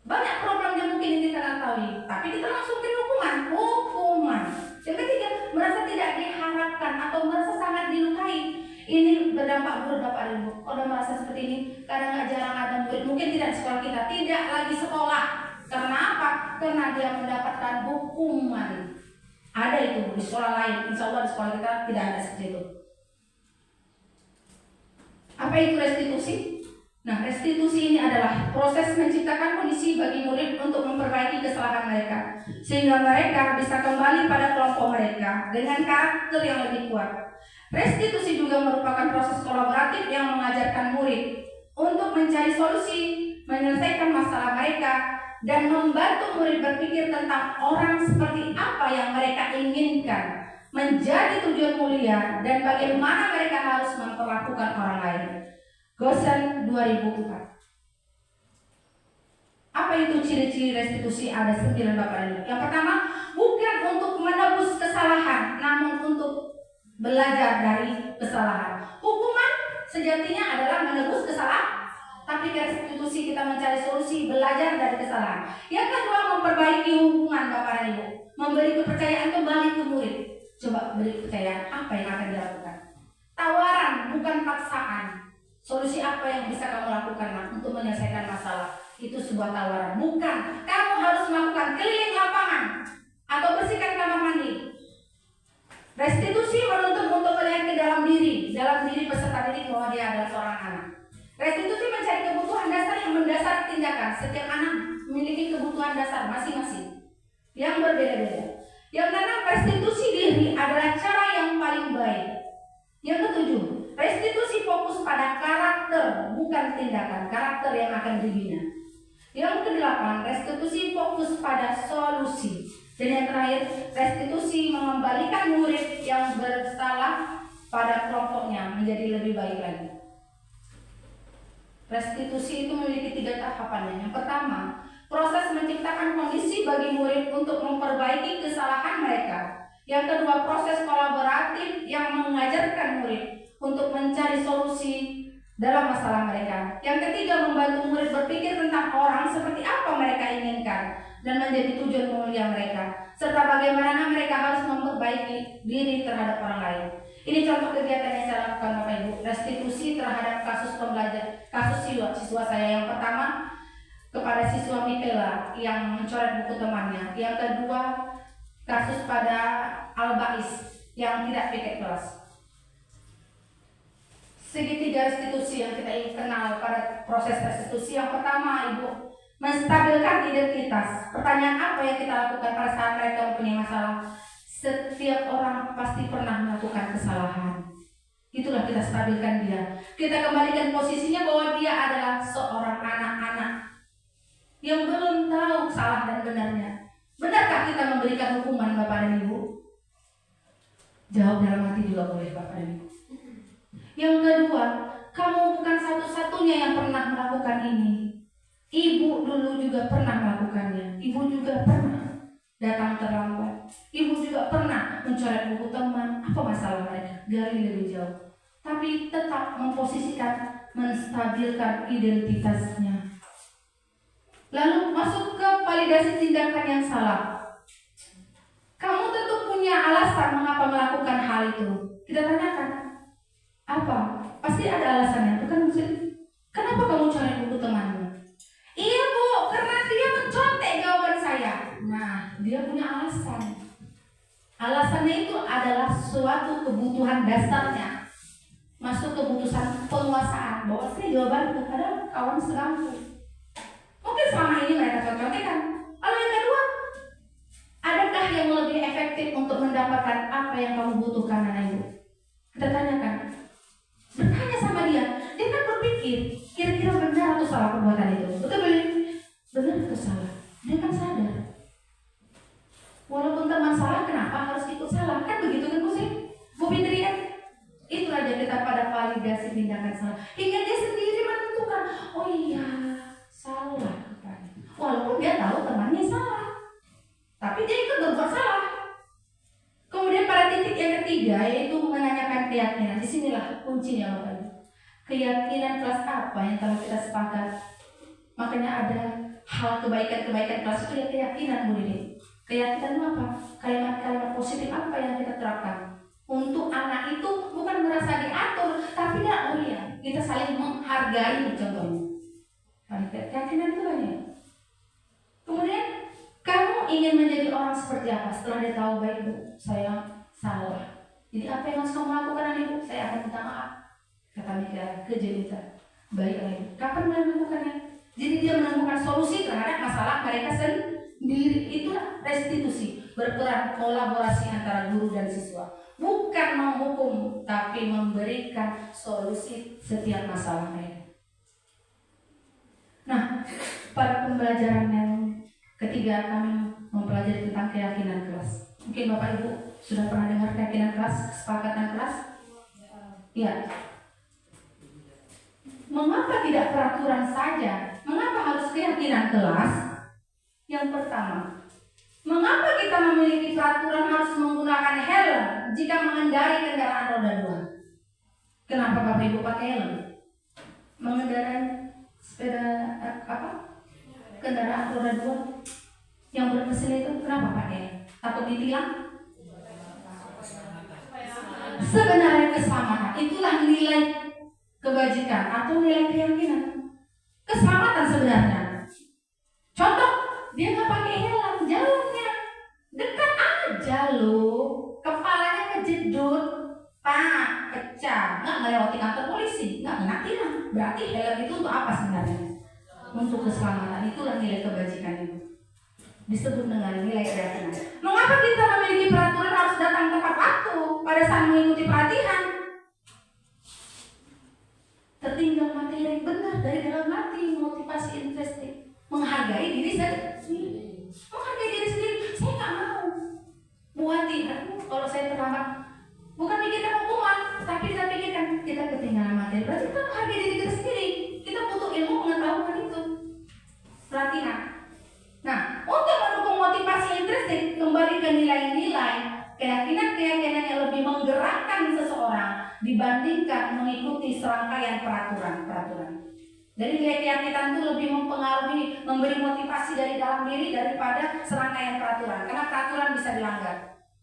Banyak problem yang mungkin kita nggak tahu, tapi kita langsung beri hukuman. Yang ketiga, merasa tidak diharapkan atau merasa sangat dilukai. Ini berdampak buruk Bapak Ibu. Kalau merasa seperti ini, kadang nggak jarang ada murid mungkin tidak di sekolah kita, tidak lagi sekolah. Karena apa? Karena dia mendapatkan hukuman. Ada itu di sekolah lain. Insya Allah di sekolah kita tidak ada seperti itu. Apa itu restitusi? Nah, restitusi ini adalah proses menciptakan kondisi bagi murid untuk memperbaiki kesalahan mereka, sehingga mereka bisa kembali pada kelompok mereka dengan karakter yang lebih kuat. Restitusi juga merupakan proses kolaboratif yang mengajarkan murid untuk mencari solusi, menyelesaikan masalah mereka, dan membantu murid berpikir tentang orang seperti apa yang mereka inginkan menjadi tujuan mulia dan bagaimana mereka harus memperlakukan orang lain. Gosen 2004. Apa itu ciri-ciri restitusi? Ada 9 Bapak Ibu. Yang pertama, bukan untuk menebus kesalahan, namun untuk belajar dari kesalahan. Hukuman sejatinya adalah menebus kesalahan, tapi restitusi kita mencari solusi, belajar dari kesalahan. Yang kedua, memperbaiki hubungan Bapak Ibu, memberi kepercayaan kembali ke murid. Coba beri kepercayaan, apa yang akan dilakukan? Tawaran, bukan paksaan. Solusi apa yang bisa kamu lakukan untuk menyelesaikan masalah? Itu sebuah tawaran. Bukan, kamu harus melakukan keliling lapangan atau bersihkan kamar mandi. Restitusi menuntut untuk melihat ke dalam diri peserta didik bahwa dia adalah seorang anak. Restitusi mencari kebutuhan dasar yang mendasar tindakan. Setiap anak memiliki kebutuhan dasar masing-masing yang berbeda-beda. Yang keenam, restitusi diri adalah cara yang paling baik. Yang ketujuh, restitusi fokus pada karakter, bukan tindakan, karakter yang akan dibina. Yang kedelapan, restitusi fokus pada solusi. Dan yang terakhir, restitusi mengembalikan murid yang bersalah pada kelompoknya menjadi lebih baik lagi. Restitusi itu memiliki 3 tahapannya. Yang pertama, proses menciptakan kondisi bagi murid untuk memperbaiki kesalahan mereka. Yang kedua, proses kolaboratif yang mengajarkan murid untuk mencari solusi dalam masalah mereka. Yang ketiga, membantu murid berpikir tentang orang seperti apa mereka inginkan dan menjadi tujuan mulia mereka, serta bagaimana mereka harus memperbaiki diri terhadap orang lain. Ini contoh kegiatan yang saya lakukan Bapak Ibu, restitusi terhadap kasus siswa saya. Yang pertama, kepada siswa Michaela yang mencoret buku temannya. Yang kedua, kasus pada Al-Bais yang tidak piket kelas. Segitiga restitusi yang kita ingin kenal pada proses restitusi. Yang pertama, Ibu, menstabilkan identitas. Pertanyaan apa yang kita lakukan pada saat mereka mempunyai masalah? Setiap orang pasti pernah melakukan kesalahan. Itulah kita stabilkan dia. Kita kembalikan posisinya bahwa dia adalah seorang anak-anak yang belum tahu salah dan benarnya. Benarkah kita memberikan hukuman Bapak dan Ibu? Jawab dalam hati juga boleh Bapak dan Ibu. Yang kedua, kamu bukan satu-satunya yang pernah melakukan ini. Ibu dulu juga pernah melakukannya. Ibu juga pernah datang terlambat. Ibu juga pernah mencoret buku teman. Apa masalah mereka? Gali lebih jauh. Tapi tetap memposisikan, menstabilkan identitasnya. Lalu masuk ke memvalidasi tindakan yang salah. Kamu tentu punya alasan mengapa melakukan hal itu. Kita tanyakan, apa? Pasti ada alasannya, bukan maksud. Kenapa kamu cari buku temanmu? Iya bu, karena dia mencontek jawaban saya. Nah, dia punya alasan. Alasannya itu adalah suatu kebutuhan dasarnya. Masuk keputusan penguasaan. Bahwa saya jawabanku adalah kawan segamku. Mungkin selama ini mereka contohkan. Lalu yang kedua, adakah yang lebih efektif untuk mendapatkan apa yang kamu butuhkan anak ibu? Kita tanyakan. Bertanya sama dia. Dia kan berpikir, kira-kira benar atau salah perbuatan itu. Betul belum? Benar atau salah? Dia kan sadar. Walaupun teman salah, kenapa harus ikut salah? Kan begitu kan Bu Sri? Bu Fitri kan? Itu aja kita pada validasi tindakan salah. Hingga dia sendiri menentukan, oh iya, salah. Walaupun dia tahu temannya salah. Tapi dia ikut berbuat salah. Kemudian pada titik yang ketiga, yaitu menanyakan keyakinan. Disinilah kuncinya Bapak Ibu. Keyakinan kelas apa yang telah kita sepakat? Makanya ada hal kebaikan-kebaikan kelas itu ya keyakinan Bu Didi. Keyakinan apa? Kalimat-kalimat positif apa yang kita terapkan? Untuk anak itu bukan merasa diatur, tapi dia, oh iya, kita saling menghargai contohnya. Keyakinan itu banyak. Kemudian kamu ingin menjadi orang seperti apa? Setelah dia tahu, baik Bu, saya salah. Jadi apa yang harus kamu lakukan anak ibu? Saya akan minta maaf. Kata Mika ke Jenita. Baik anak ibu. Kapan menemukannya? Jadi dia menemukan solusi terhadap masalah mereka sendiri. Itulah restitusi, berperan kolaborasi antara guru dan siswa. Bukan menghukum, tapi memberikan solusi setiap masalah mereka. Nah, pada pembelajaran yang ketiga kami mempelajari tentang keyakinan kelas. Mungkin Bapak Ibu sudah pernah dengar keyakinan kelas, kesepakatan kelas? Ya. Mengapa tidak peraturan saja? Mengapa harus keyakinan kelas? Yang pertama, mengapa kita memiliki peraturan harus menggunakan helm jika mengendarai kendaraan roda 2? Kenapa Bapak Ibu pakai helm? Mengendarai sepeda kendaraan roda 2 yang bermesin itu kenapa pakai? Takut ditilang? Sebenarnya keselamatan itulah nilai kebajikan atau nilai keyakinan. Keselamatan sebenarnya. Contoh, dia nggak pakai helm, jalannya dekat aja loh, kepalanya kejedut, pecah, nggak melewati kantor polisi, nggak kena tilang. Berarti helm itu untuk apa sebenarnya? Untuk keselamatan. Itulah nilai kebajikan itu. Disebut dengan nilai keyakinan. Mengapa kita memiliki peraturan harus datang tepat waktu pada saat mengikuti pelatihan? Tertinggal materi benar dari dalam hati, motivasi intrinsik, menghargai diri sendiri. Menghargai diri sendiri. Saya nggak mau buati, kalau saya terlambat, bukan mikirkan hukuman, tapi kita pikirkan kita ketinggalan materi. Berarti kita menghargai diri kita sendiri. Kita butuh ilmu pengetahuan itu. Pelatihan. Nah, untuk mendukung motivasi intrinsik, kembali ke nilai-nilai, keyakinan-keyakinan yang lebih menggerakkan seseorang dibandingkan mengikuti serangkaian peraturan. Jadi nilai keyakinan itu lebih mempengaruhi, memberi motivasi dari dalam diri daripada serangkaian peraturan. Karena peraturan bisa dilanggar.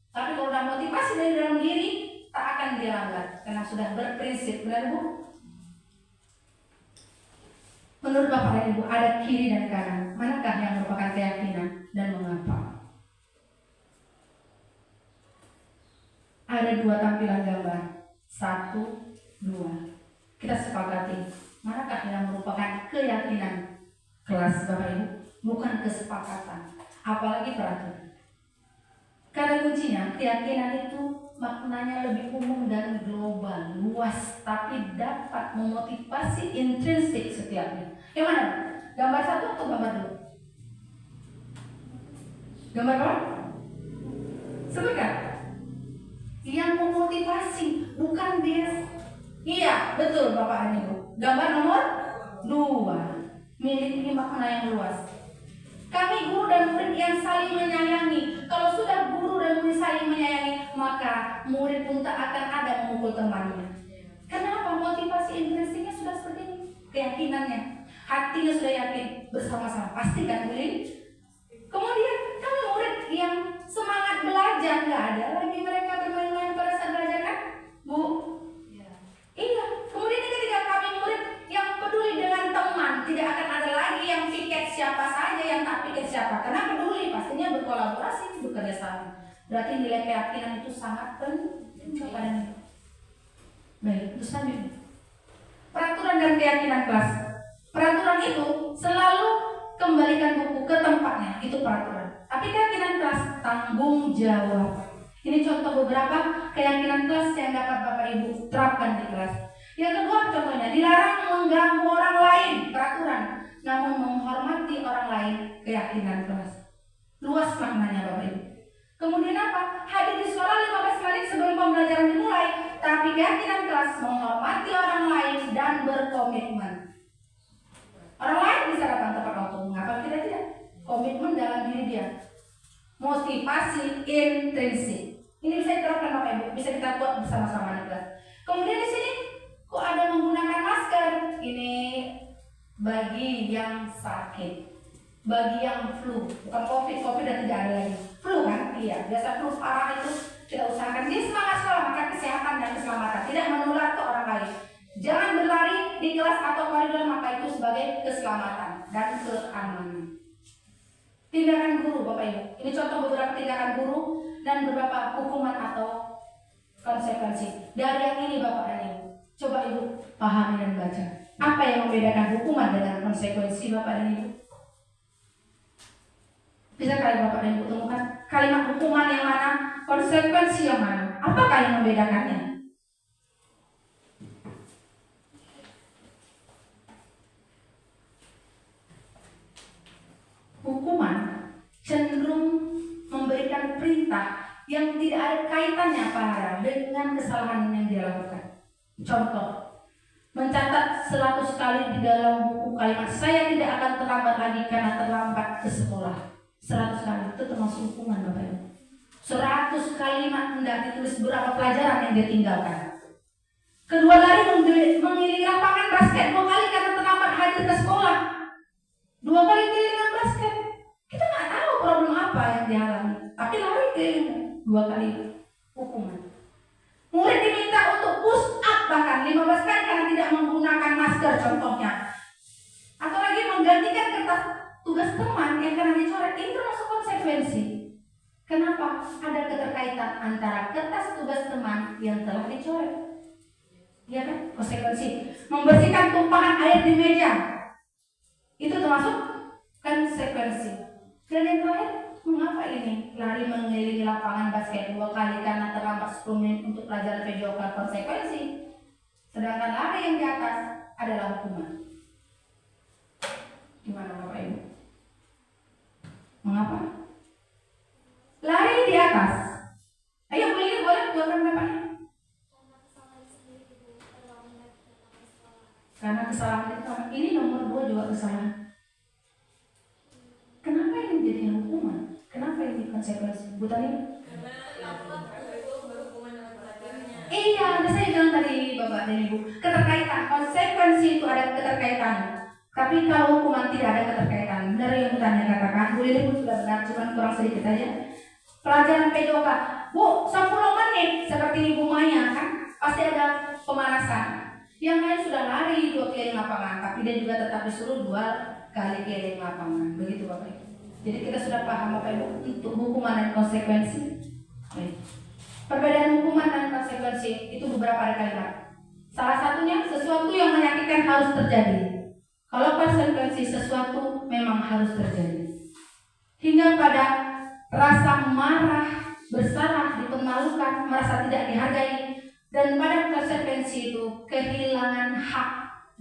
Tapi kalau udah motivasi dari dalam diri, tak akan dilanggar. Karena sudah berprinsip, benar Bu? Menurut Bapak dan Ibu, ada kiri dan kanan. Manakah yang merupakan keyakinan dan mengapa? Ada dua tampilan gambar. 1, 2. Kita sepakati. Manakah yang merupakan keyakinan kelas Bapak Ibu? Bukan kesepakatan. Apalagi peraturan. Kata kuncinya, keyakinan itu maknanya lebih umum dan global, luas, tapi dapat memotivasi intrinsik setiapnya. Yang mana? Gambar 1 atau gambar 2? Gambar berapa? Sebutkan. Yang memotivasi, bukan dia. Iya, betul Bapak dan Ibu. Gambar nomor 2. Memiliki makna yang luas. Kami guru dan murid yang saling menyayangi. Kalau sudah guru dan murid saling menyayangi, maka murid pun tak akan ada memukul temannya. Kenapa? Motivasi intrinsiknya sudah seperti ini. Keyakinannya, hatinya sudah yakin bersama-sama. Pasti kan, Bulin? tapi ke siapa? Karena peduli, pastinya berkolaborasi, bekerja sama. Berarti nilai keyakinan itu sangat penting kepada. Baik, terus lanjut. Peraturan dan keyakinan kelas. Peraturan itu selalu kembalikan buku ke tempatnya, itu peraturan. Tapi keyakinan kelas tanggung jawab. Ini contoh beberapa keyakinan kelas yang dapat Bapak Ibu terapkan di kelas. Yang kedua contohnya, dilarang mengganggu orang lain, peraturan, namun menghormati orang lain, keyakinan kelas. Luas maknanya Bapak Ibu. Kemudian apa? Hadir di sekolah 15 menit sebelum pembelajaran dimulai, tapi keyakinan kelas menghormati orang lain dan berkomitmen. Orang lain bisa datang tepat waktu, mengapa kita tidak? Komitmen dalam diri dia. Motivasi intrinsik. Ini bisa diterapkan Bapak Ibu, bisa kita buat bersama-sama di kelas. Kemudian di sini kok ada menggunakan masker? Ini bagi yang sakit, bagi yang flu, bukan COVID udah tidak ada lagi. Flu kan? Iya, biasa flu parah itu kita usahakan. Dia semangat sekolah, maka kesehatan dan keselamatan tidak menular ke orang lain. Jangan berlari di kelas atau koridor, maka itu sebagai keselamatan dan keamanan. Tindakan guru Bapak Ibu. Ini contoh beberapa tindakan guru dan beberapa hukuman atau konsekuensi. Dari yang ini Bapak dan Ibu, coba Ibu pahami dan baca. Apa yang membedakan hukuman dengan konsekuensi Bapak dan Ibu? Bisa kali Bapak dan Ibu temukan kalimat hukuman yang mana, konsekuensi yang mana? Apakah yang membedakannya? Hukuman cenderung memberikan perintah yang tidak ada kaitannya dengan kesalahan yang dia lakukan. Contoh, mencatat 100 kali di dalam buku kalimat saya tidak akan terlambat lagi karena terlambat ke sekolah. 100 kali itu termasuk hukuman Bapak Ibu. 100 kalimat hendak ditulis berapa pelajaran yang dia tinggalkan. Kedua lari mengelilingi lapangan basket 2 kali karena terlambat hadir ke sekolah. 2 kali keliling basket. Kita nggak tahu problem apa yang dialami, tapi lari keliling 2 kali hukuman. Murid diminta untuk push up bahkan 15 kali karena tidak menggunakan masker contohnya. Atau lagi menggantikan kertas tugas teman yang karena dicoret, ini termasuk konsekuensi. Kenapa? Ada keterkaitan antara kertas tugas teman yang telah dicoret. Iya kan? Konsekuensi. Membersihkan tumpahan air di meja. Itu termasuk konsekuensi. Dan yang terakhir, mengapa ini? Lari mengelilingi lapangan basket 2 kali karena terlambat 10 menit untuk pelajaran PJOK, konsekuensi. Sedangkan lari yang di atas adalah hukuman. Gimana Bapak Ibu? Mengapa? Lari di atas. Ayo boleh buatkan Bapaknya. Karena kesalahan itu, ini nomor 2 juga kesalahan. Kenapa ini jadi hukuman? Kenapa ini konsekuensi? Bu Tani? Karena itu berhubungan dengan pelajarannya. Iya, saya bilang tadi Bapak dan Ibu, keterkaitan, konsekuensi itu ada keterkaitan. Tapi kalau hukuman tidak ada keterkaitan. Benar yang Bu Tani katakan, Bu Lili pun sudah benar, cuma kurang sedikit aja. Pelajaran PJOK, Bu, 10 menit seperti Ibu Maya kan, pasti ada pemanasan. Yang lain sudah lari 2 keliling lapangan, tapi dia juga tetap disuruh 2 kali keliling lapangan. Begitu Bapak Ibu. Jadi kita sudah paham Bapak Ibu untuk hukuman dan konsekuensi. Baik. Perbedaan hukuman dan konsekuensi itu beberapa ada kalimat. Salah satunya, sesuatu yang menyakitkan harus terjadi. Kalau konsekuensi, sesuatu memang harus terjadi. Hingga pada rasa marah, bersalah, dipermalukan, merasa tidak dihargai. Dan pada konsekuensi itu, kehilangan hak,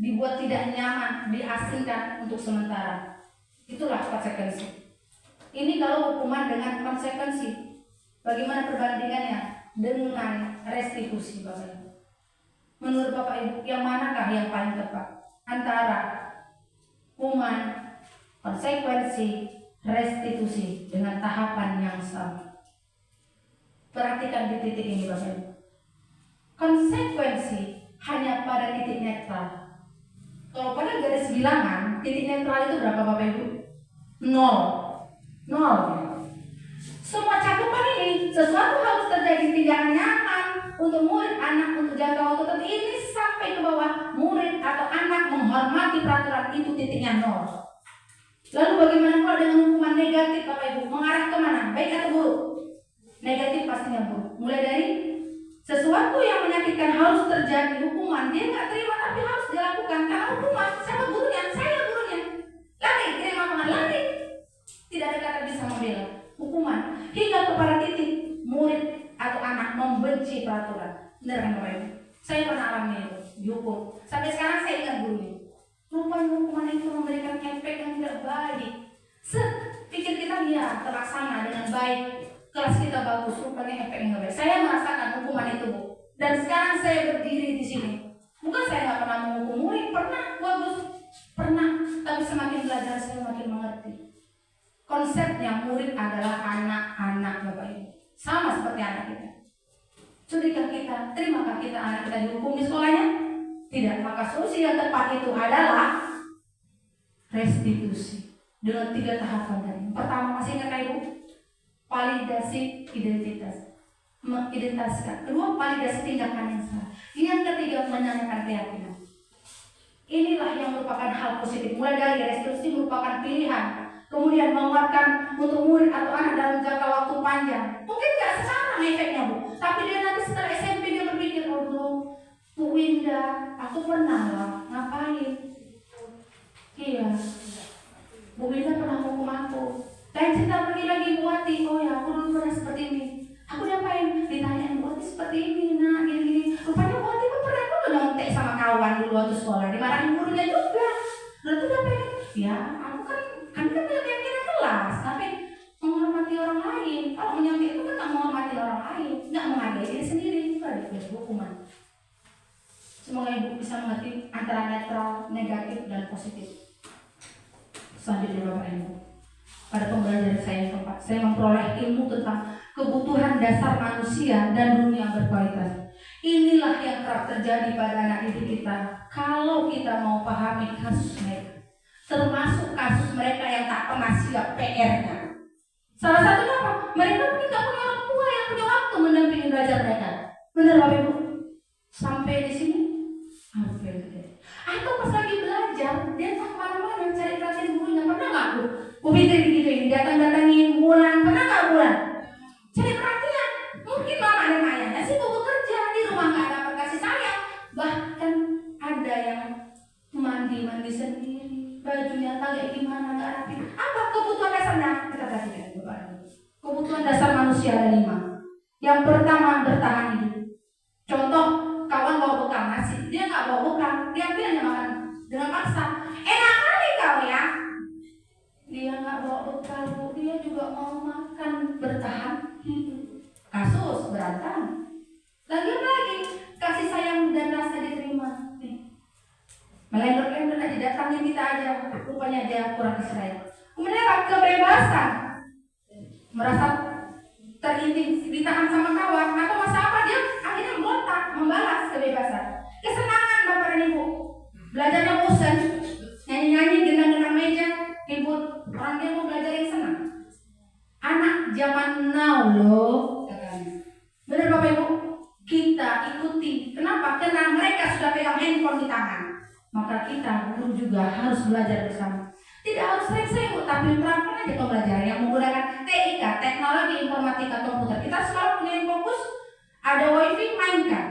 dibuat tidak nyaman, diasingkan untuk sementara. Itulah konsekuensi. Ini kalau hukuman dengan konsekuensi. Bagaimana perbandingannya dengan restitusi Bapak Ibu? Menurut Bapak Ibu, yang manakah yang paling tepat? Antara hukuman, konsekuensi, restitusi dengan tahapan yang sama. Perhatikan di titik ini Bapak Ibu. Konsekuensi hanya pada titik netral. Kalau pada garis bilangan, titik netral itu berapa Bapak Ibu? 0. Semua cakupan ini, sesuatu harus terjadi tidak nyaman untuk murid, anak, untuk jangka waktu tertentu ini sampai ke bawah murid atau anak menghormati peraturan itu titiknya 0. Lalu bagaimana kalau dengan hukuman negatif Bapak Ibu? Mengarah kemana? Baik atau buruk? Negatif pastinya buruk. Mulai dari sesuatu yang menyakitkan harus terjadi, hukuman dia nggak terima tapi harus dilakukan karena hukuman. Siapa gurunya? Saya gurunya. Lari, terima hukuman, lari. Tidak ada kata bisa membela. Hukuman hingga kepada titik murid atau anak membenci peraturan. Benar kan Bapak Ibu? Saya pernah alami itu, dihukum. Sampai sekarang saya ingat gurunya. Rupanya hukuman itu memberikan efek yang tidak baik. Pikir kita ya terlaksana dengan baik, kelas kita bagus, rupanya efek yang tidak baik. Saya merasakan hukuman itu, Bu. Dan sekarang saya berdiri di sini. Bukan saya nggak pernah menghukum murid, pernah, bagus, pernah. Tapi semakin belajar saya makin mengerti. Konsepnya murid adalah anak-anak Bapak Ibu, sama seperti anak kita. Sudikah kita, terimakah kita anak kita dihukum di sekolahnya? Tidak, maka solusi yang tepat itu adalah restitusi dengan 3 tahapan tadi. Pertama, masih ingat Ibu? Validasi identitas, mengidentitaskan. Kedua, validasi tindakan yang salah. Yang ketiga, menanyakan keyakinan. Inilah yang merupakan hal positif. Mulai dari restitusi merupakan pilihan, kemudian menguatkan untuk murid atau anak dalam jangka waktu panjang. Mungkin nggak sekarang efeknya, Bu, tapi dia nanti setelah SMP dia berpikir, oh belum, Bu Winda, aku pernah lah, ngapain? Iya, Bu Winda pernah hukum aku. Lain cerita pergi lagi Bu Wati, oh ya aku dulu pernah seperti ini. Aku diapain? Ditanyain Bu Wati seperti ini, nah gini-gini. Rupanya Bu Wati pun pernah dulu nyontek sama kawan dulu waktu sekolah, dimarahin gurunya juga. Lalu tuh diapain? Ya aku kan punya keyakinan kelas, tapi menghormati orang lain. Kalau menyontek itu kan nggak menghormati orang lain, nggak menghargai diri sendiri, itu ada hukuman. Semoga Ibu bisa mengerti antara netral, negatif, dan positif. Selanjutnya Bapak Ibu, pada pembelajaran saya yang keempat, saya memperoleh ilmu tentang kebutuhan dasar manusia dan dunia berkualitas. Inilah yang kerap terjadi pada anak didik kita kalau kita mau pahami kasus mereka, termasuk kasus mereka yang tak pernah siap PR-nya. Salah satunya apa? Mereka mungkin tak punya orang tua yang punya waktu mendampingi belajar mereka. Benar Bapak Ibu? Sampai di sini atau pas lagi belajar dia tak kemana-mana cari perhatian gurunya. Pernah nggak Bu? Bu Fitri gitu datang-datangin Bulan, pernah nggak Bulan? Cari perhatian. Mungkin mama dan ayahnya sih mau bekerja di rumah nggak dapat kasih sayang. Bahkan ada yang mandi sendiri, bajunya kayak gimana nggak rapi. Apa kebutuhan dasarnya? Kita perhatikan Bapak. Kebutuhan dasar manusia ada 5. Yang pertama bertahan hidup. Contoh, kawan bawa bekal nasi, dia nggak bawa bekal, dia ambilnya makan dengan paksa. Enak kali kau ya. Dia nggak bawa bekal, Bu, dia juga mau makan, bertahan hidup. Kasus berantem. Lagi kasih sayang dan rasa diterima. Melender-lender aja datangin kita aja, rupanya dia kurang kasih sayang. Kemudian apa? Kebebasan. Merasa terintim, ditahan sama kawan atau masa apa, dia akhirnya memberontak, membalas kebebasan. Kesenangan Bapak dan Ibu, belajarnya bosan, nyanyi-nyanyi, gendang-gendang meja, ribut. Orang dia mau belajar yang senang. Anak zaman now loh, benar Bapak Ibu, kita ikuti. Kenapa? Karena mereka sudah pegang handphone di tangan. Maka kita guru juga harus belajar bersama. Tidak harus sering-sering, tapi terapkan aja pembelajaran yang menggunakan TIK, teknologi informatika komputer. Kita sekolah punya yang fokus, ada wifi, mainkan.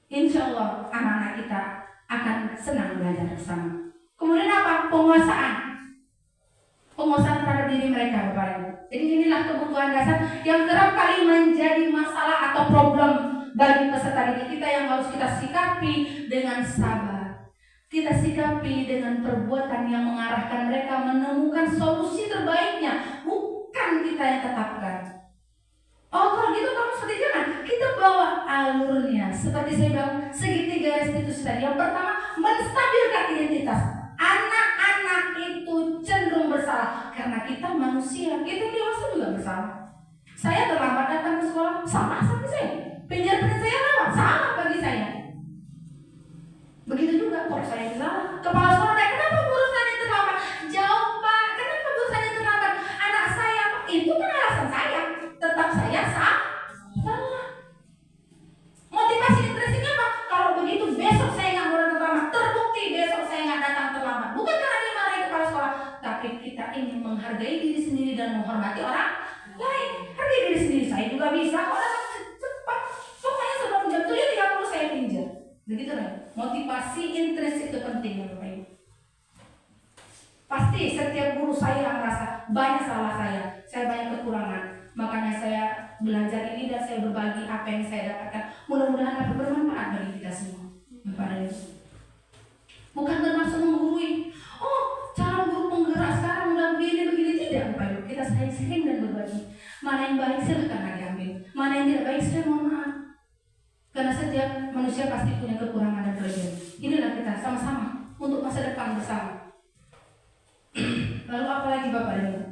Insya Allah anak-anak kita akan senang belajar bersama. Kemudian apa? Penguasaan terhadap diri mereka, Bapak Ibu. Jadi inilah kebutuhan dasar yang kerap kali menjadi masalah atau problem bagi peserta didik kita yang harus kita sikapi dengan sabar. Kita sikapi dengan perbuatan yang mengarahkan mereka menemukan solusi terbaiknya, bukan kita yang tetapkan. Oh kalau gitu kamu seperti jangan, kita bawa alurnya. Seperti saya bilang, segitiga restitusi tadi. Yang pertama, menstabilkan identitas. Anak-anak itu cenderung bersalah karena kita manusia, kita dewasa juga bersalah. Saya terlambat datang ke sekolah, sama seperti saya. Penjar-penjar saya lewat, salah bagi saya. Begitu juga kok saya salah. Kepala sekolah tanya, kenapa guru saya terlambat? Jawab Pak, kenapa guru saya terlambat? Anak saya Pak, itu kan alasan saya. Tetap saya salah. Motivasi intrinsiknya apa? Kalau begitu besok saya nggak boleh terlambat. Terbukti besok saya nggak datang terlambat. Bukan karena dia marahin kepala sekolah, menghargai diri sendiri dan menghormati orang lain. Hargai diri sendiri, saya juga bisa kok cepat. Pokoknya sebelum jam 7.30 saya pinjam. Begitu kan? Motivasi intrinsik itu penting Bapak Ibu. Pasti setiap guru saya merasa banyak salah saya banyak kekurangan. Makanya saya belajar ini dan saya berbagi apa yang saya dapatkan. Mudah-mudahan dapat bermanfaat bagi kita semua. Bapak Ibu. Bukan bermaksud menggurui. Oh, cara guru penggerak sekarang udah begini tidak, Bapak Ibu. Kita sering dan berbagi. Mana yang baik silahkan diambil. Mana yang tidak baik saya mohon maaf. Karena setiap manusia pasti punya kekurangan dan kelebihan. Inilah kita sama-sama untuk masa depan bersama. Lalu apa lagi Bapak Ibu?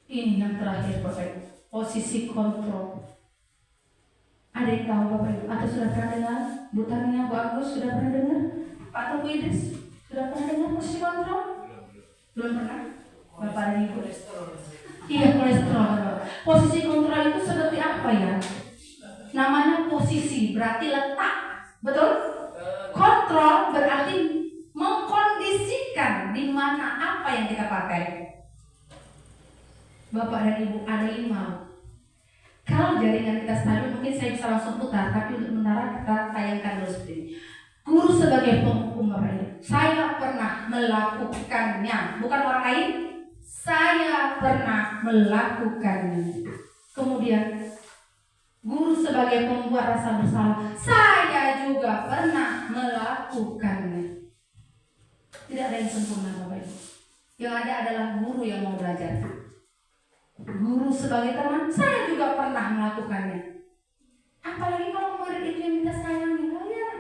Ini yang terakhir Bapak Ibu, posisi kontrol. Ada yang tahu Bapak Ibu? Atau sudah pernah dengar? Bu Tania, Bu Agus sudah pernah dengar? Atau Bu Idris sudah pernah dengar posisi kontrol? Belum pernah? Bapak dan Ibu? Iya, kolesterol. Posisi kontrol itu seperti apa ya? Namanya posisi, berarti letak. Betul? Kontrol berarti mengkondisikan di mana apa yang kita pakai. Bapak dan Ibu, ada yang mau? Kalau jaringan kita stabil, mungkin saya bisa langsung putar. Tapi untuk sementara kita tayangkan dulu seperti ini. Guru sebagai penghukum Bapak Ibu, saya pernah melakukannya. Bukan orang lain, saya pernah melakukannya. Kemudian guru sebagai pembuat rasa bersalah, saya juga pernah melakukannya. Tidak ada yang sempurna Bapak Ibu. Yang ada adalah guru yang mau belajar. Guru sebagai teman, saya juga pernah melakukannya. Apalagi kalau murid itu yang kita sayangi, ya.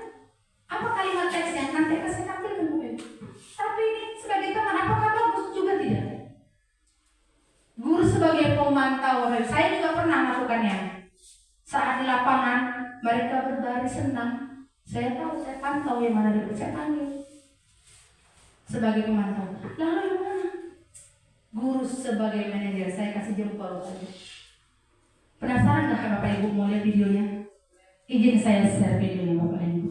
Apa kalimat teksnya? Nanti akan saya tampilkan Bapak Ibu. Tapi ini sebagai teman, apakah bagus? Juga tidak. Guru sebagai pemantau, saya juga pernah melakukannya. Saat di lapangan, mereka berbaris senang. Saya tahu, saya pantau yang mana dulu, saya panggil sebagai pemantau. Lalu yang mana? Guru sebagai manajer, saya kasih jempol saja. Penasaran nggak Bapak Ibu mau lihat videonya? Izin saya share videonya Bapak Ibu.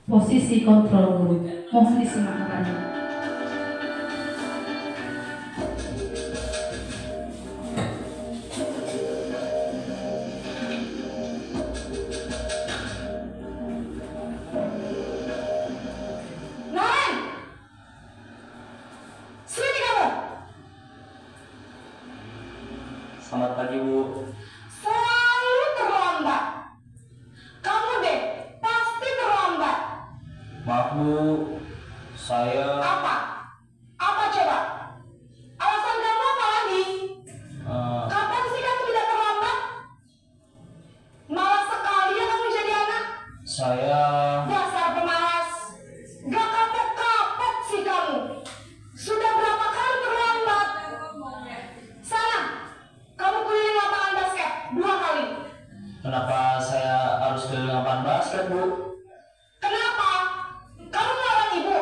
Posisi kontrol guru, mohon disimak Bapak Ibu. Selamat pagi, Bu. Selalu terlambat. Kamu deh, pasti terlambat. Maaf, Bu. Saya Apa? Apa coba? Alasan kamu apa lagi? Kapan sih kamu tidak terlambat? Malas sekali ya kamu jadi anak. saya Dasar pemalas. Gak kapok-kapok sih kamu. Sudah berapa kali terlambat? Sana, kamu keliling lapangan basket 2 kali. kenapa saya harus keliling lapangan basket, Bu? Kenapa? Kamu melawan ibu?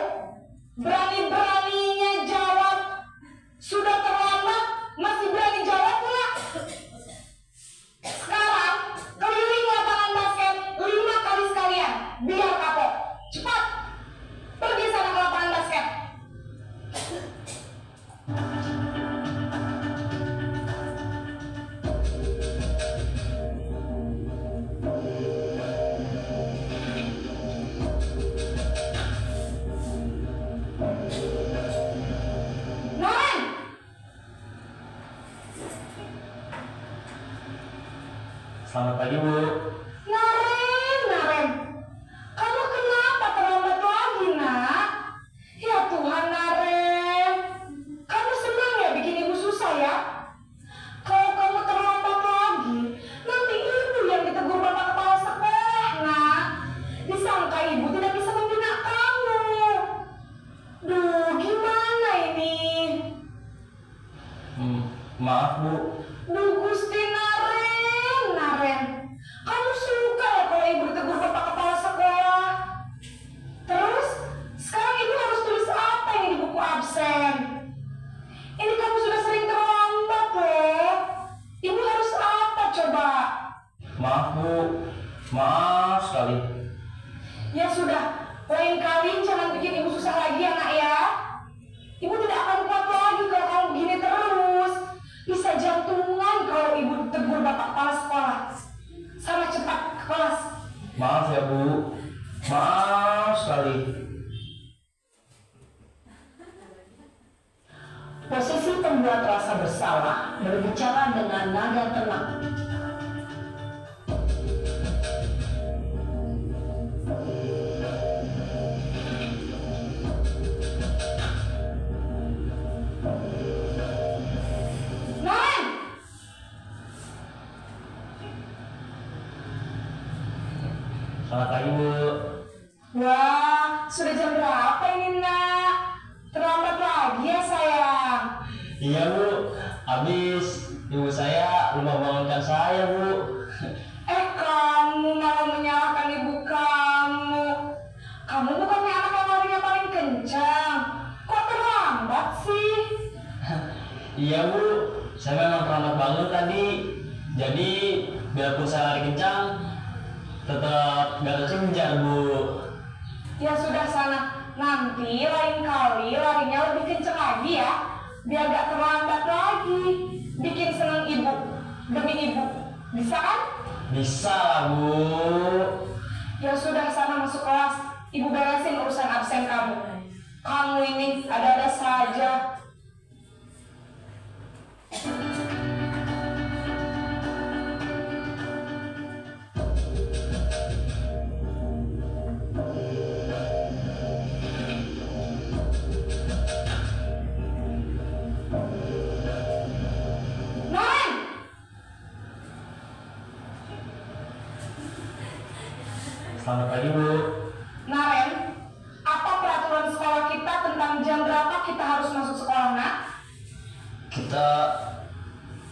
Berani-beraninya jawab. Sudah terlambat, masih berani jawab pula. Sekarang, keliling lapangan basket 5 kali sekalian. Biar kapok. Cepat. Pergi sana ke lapangan basket. Noren! Selamat pagi, Bu. Naren, kamu kenapa terlambat lagi, nak? Ya Tuhan, Naren, kamu senang ya bikin ibu susah ya? Kalau kamu terlambat lagi, nanti ibu yang ditegur bapak kepala sekolah, nak. Disangka ibu tidak bisa membina kamu. Duh, gimana ini? Maaf, Bu. Duh, Gusti Naren, kamu suka ya kalau ibu ditegur bapak kepala sekolah? Terus, sekarang ibu harus tulis apa yang di buku absen? Ini kamu sudah sering terlambat loh. Ibu harus apa coba? Maaf, Bu. Maaf sekali. Ya sudah, Lain kali jangan bikin ibu susah lagi ya nak ya. Ibu tidak akan kuat lagi kalau kamu begini terus. Bisa jantungan kalau ibu tegur bapak kepala sekolah. Sana cepat ke kelas. Maaf ya Bu, maaf sekali. Posisi pembuat rasa bersalah berbicara dengan nada tenang. Naren! Selamat pagi Bu. Wah, sudah jam berapa ini nak? Terlambat lagi ya sayang. Iya Bu, habis ibu saya lupa bangunkan saya Bu. Kamu malah menyalahkan ibu kamu. Kamu bukannya anak yang larinya paling kencang. Kok terlambat sih? Iya Bu, saya memang terlambat bangun tadi. Jadi biarpun saya lari kencang, tetap gak kekejar Bu. Ya sudah sana. Nanti lain kali larinya lebih kencang lagi ya. Biar gak terlambat lagi. Bikin senang ibu. Demi ibu. Bisa kan? Bisa lah Bu. Ya sudah sana masuk kelas. Ibu beresin urusan absen kamu. Kamu ini ada-ada saja. Naren! Selamat pagi Bu. Naren, apa peraturan sekolah kita tentang jam berapa kita harus masuk sekolah, nak? Kita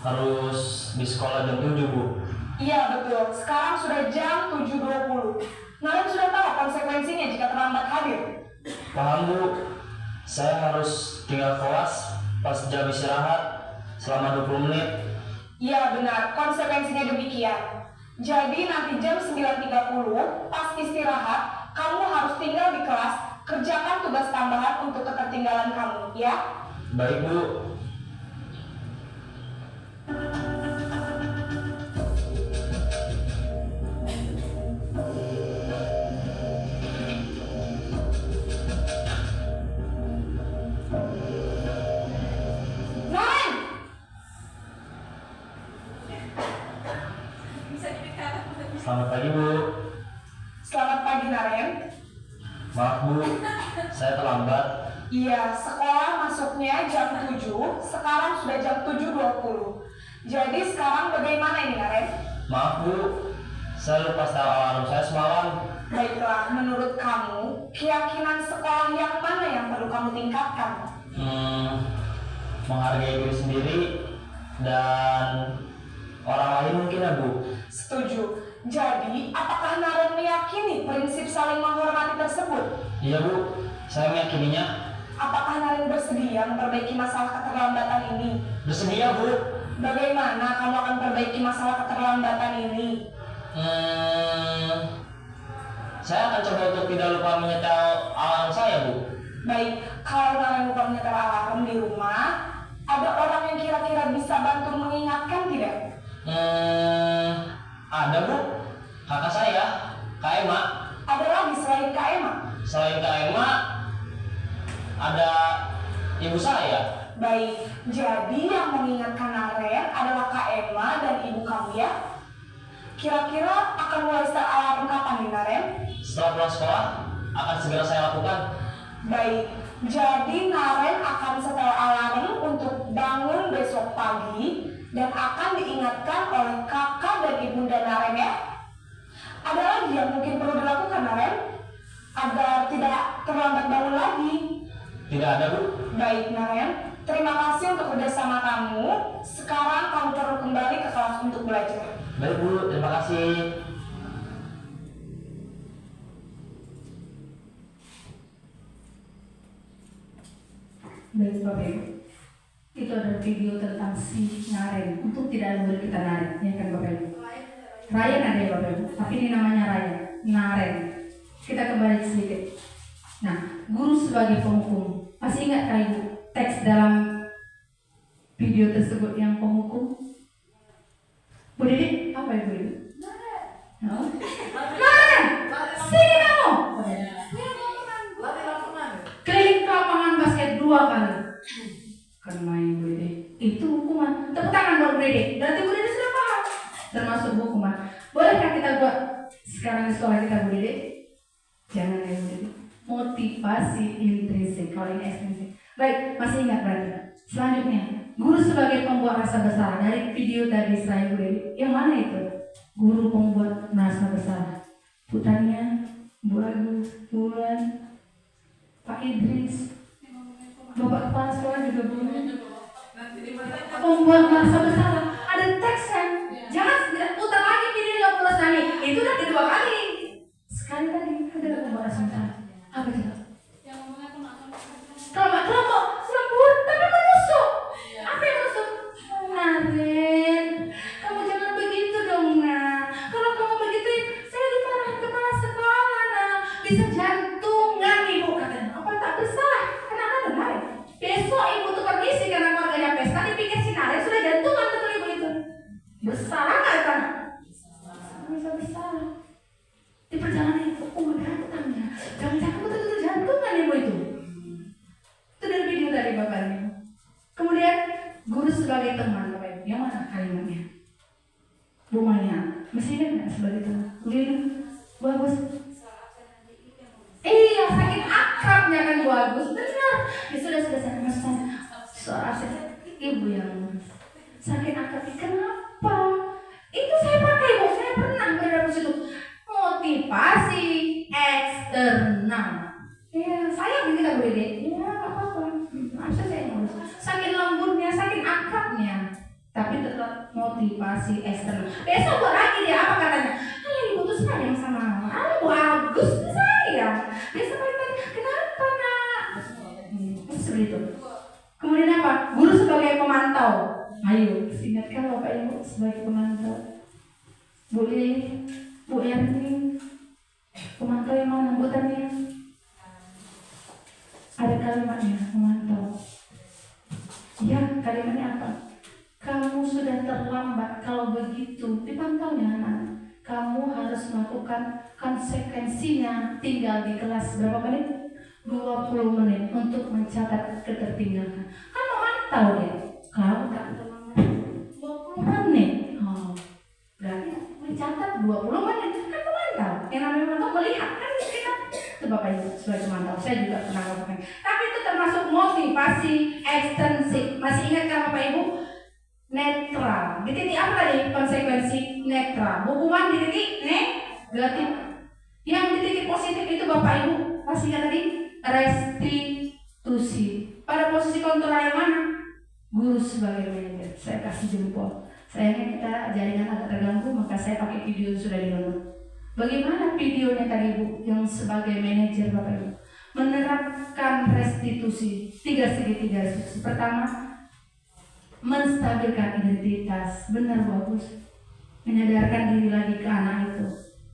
harus di sekolah jam 7 Bu. Iya betul, sekarang sudah jam 7.20. Naren sudah tahu konsekuensinya jika terlambat hadir. Paham Bu, saya harus tinggal kelas pas jam istirahat selama 20 menit. Iya benar, konsekuensinya demikian. Jadi nanti jam 9.30 pas istirahat, kamu harus tinggal di kelas, kerjakan tugas tambahan untuk ketertinggalan kamu, ya? Baik Bu. Naren! Bisa dibicara. Selamat pagi Bu. Selamat pagi Naren. Maaf Bu, saya terlambat. Iya, sekolah masuknya jam 7, sekarang sudah jam 7.20. Jadi sekarang bagaimana ini Naren? Maaf Bu, saya lupa setel alarm saya semalam. Baiklah, menurut kamu, keyakinan sekolah yang mana yang perlu kamu tingkatkan? Menghargai diri sendiri dan orang lain mungkin ya Bu. Setuju. Jadi, apakah Naren meyakini prinsip saling menghormati tersebut? Iya Bu, saya meyakininya. Apakah Naren bersedia memperbaiki masalah keterlambatan ini? Bersedia Bu. Bagaimana kamu akan perbaiki masalah keterlambatan ini? Saya akan coba untuk tidak lupa menyetel alarm saya Bu. Baik, kalau Naren lupa menyetel alarm di rumah, ada orang yang kira-kira bisa bantu mengingatkan tidak? Ada Bu, kakak saya, Kak Emma. Ada lagi selain Kak Emma? Selain Kak Emma, ada ibu saya. Baik, jadi yang mengingatkan Naren adalah Kak Emma dan ibu kamu ya? Kira-kira akan mulai setel alarm kapan nih Naren? Setelah pulang sekolah, akan segera saya lakukan. Baik, jadi Naren akan setel alarm untuk bangun besok pagi dan akan diingatkan oleh kakak dan ibunda Naren ya. Ada lagi yang mungkin perlu dilakukan Naren agar tidak terlambat bangun lagi? Tidak ada Bu. Baik Naren, terima kasih untuk kerjasama kamu. Sekarang kamu perlu kembali ke kelas untuk belajar. Baik Bu, terima kasih. Baik Bapak Ibu, itu adalah video tentang si Naren. Untuk tidak ada kita Naren, ya kan Bapak Ibu? Ryan ada ya Bapak Ibu, tapi ini namanya Ryan, Naren. Kita kembali sedikit. Nah, guru sebagai penghukum. Masih ingat kan Ibu teks dalam video tersebut yang penghukum? Bu Dede, apa Ibu Dede? Mana? Sini kamu. Keliling ke lapangan basket 2 kali. Kena Ibu Dede. Itu hukuman. Tepuk tangan buat Bu Dede. Berarti Bu Dede sudah paham. Termasuk hukuman. Bolehkah kita buat sekarang di sekolah kita Bu Dede? Jangan ya Bu Dede. Motivasi intrinsik. Kalau ini ekstrinsik. Baik, masih ingat berarti? Selanjutnya, guru sebagai pembuat rasa bersalah. Dari video tadi saya Bu Dede. Yang mana itu? Guru pembuat rasa bersalah. Bu Tania, Bu Agus, Bu Wulan, Pak Idris, Bapak Kepala Sekolah juga Bu. Pembuat rasa bersalah. Ada teksnya. Jangan putar lagi video 50 kali. Itu udah kedua kali. Sekali tadi ada pembuat rasa bersalah. Apa itu? Kelompok lembut tapi menusuk. Apa yang menusuk? Naren, kamu jangan begitu dong nak. Kalau kamu begitu, saya dimarahin kepala sekolah nak. Bisa jantungan ibu katanya. Apa tak bersalah? Kenapa dengar? Besok ibu tuh permisi karena keluarganya pesta dipikir si Naren sudah jantungan betul ibu itu. Bersalah nggak kan? Bisa bersalah. Di perjalanan itu, datangnya. Jangan-jangan betul-betul jantungan ibu itu. Itu dari video dari bapaknya. Kemudian guru sebagai teman Bapak Ibu. Yang mana kalimatnya? Bu Maya, masih ingat nggak sebagai teman? Lili, bagus. Iya, saking akrabnya kan bagus. Benar. Ya sudah saya masuk sana. Soal absen ibu yang saking akrabnya. Kenapa? Itu saya pakai Bu. Saya pernah berada di situ. Motivasi eksternal. Ya, saya begitu Bu Dede. Ya, nggak apa-apa. Masa saya ngurus. Saking lembutnya, saking akrabnya. Tapi tetap motivasi eksternal. Besok buat lagi dia apa katanya? Ibu tuh sayang sama Bu Agus sayang. Besok tanya, kenapa nak? Seperti itu. Kemudian apa? Guru sebagai pemantau. Ayo, ingatkan Bapak Ibu sebagai pemantau. Bu Lili, Bu Erni, pemantau yang mana? Bu Tania? Ada kalimatnya, memantau. Ya, kalimatnya apa? Kamu sudah terlambat. Kalau begitu, dipantaunya anak. Kamu harus melakukan konsekuensinya. Tinggal di kelas berapa menit? 20 menit untuk mencatat ketertinggalan. Kan memantau dia. Kalau tak terlambat 20 menit. Oh, berarti mencatat 20 menit. Kan memantau. Yang namanya memantau melihat kan kita. Itu Bapak Ibu sebagai pemantau. Saya juga pernah lakukan. Tapi itu termasuk motivasi ekstrinsik. Masih ingat kan Bapak Ibu? Netral. Di titik apa tadi konsekuensi netral? Hukuman di titik negatif. Yang di titik positif itu Bapak Ibu masih ingat tadi restitusi. Pada posisi kontrol yang mana? Guru sebagai manajer. Saya kasih jempol. Sayangnya kita jaringan agak terganggu, maka saya pakai video yang sudah di-download. Bagaimana videonya tadi Bu yang sebagai manajer Bapak Ibu menerapkan restitusi, 3 segitiga restitusi. Pertama, menstabilkan identitas. Benar bagus. Menyadarkan diri lagi ke anak itu.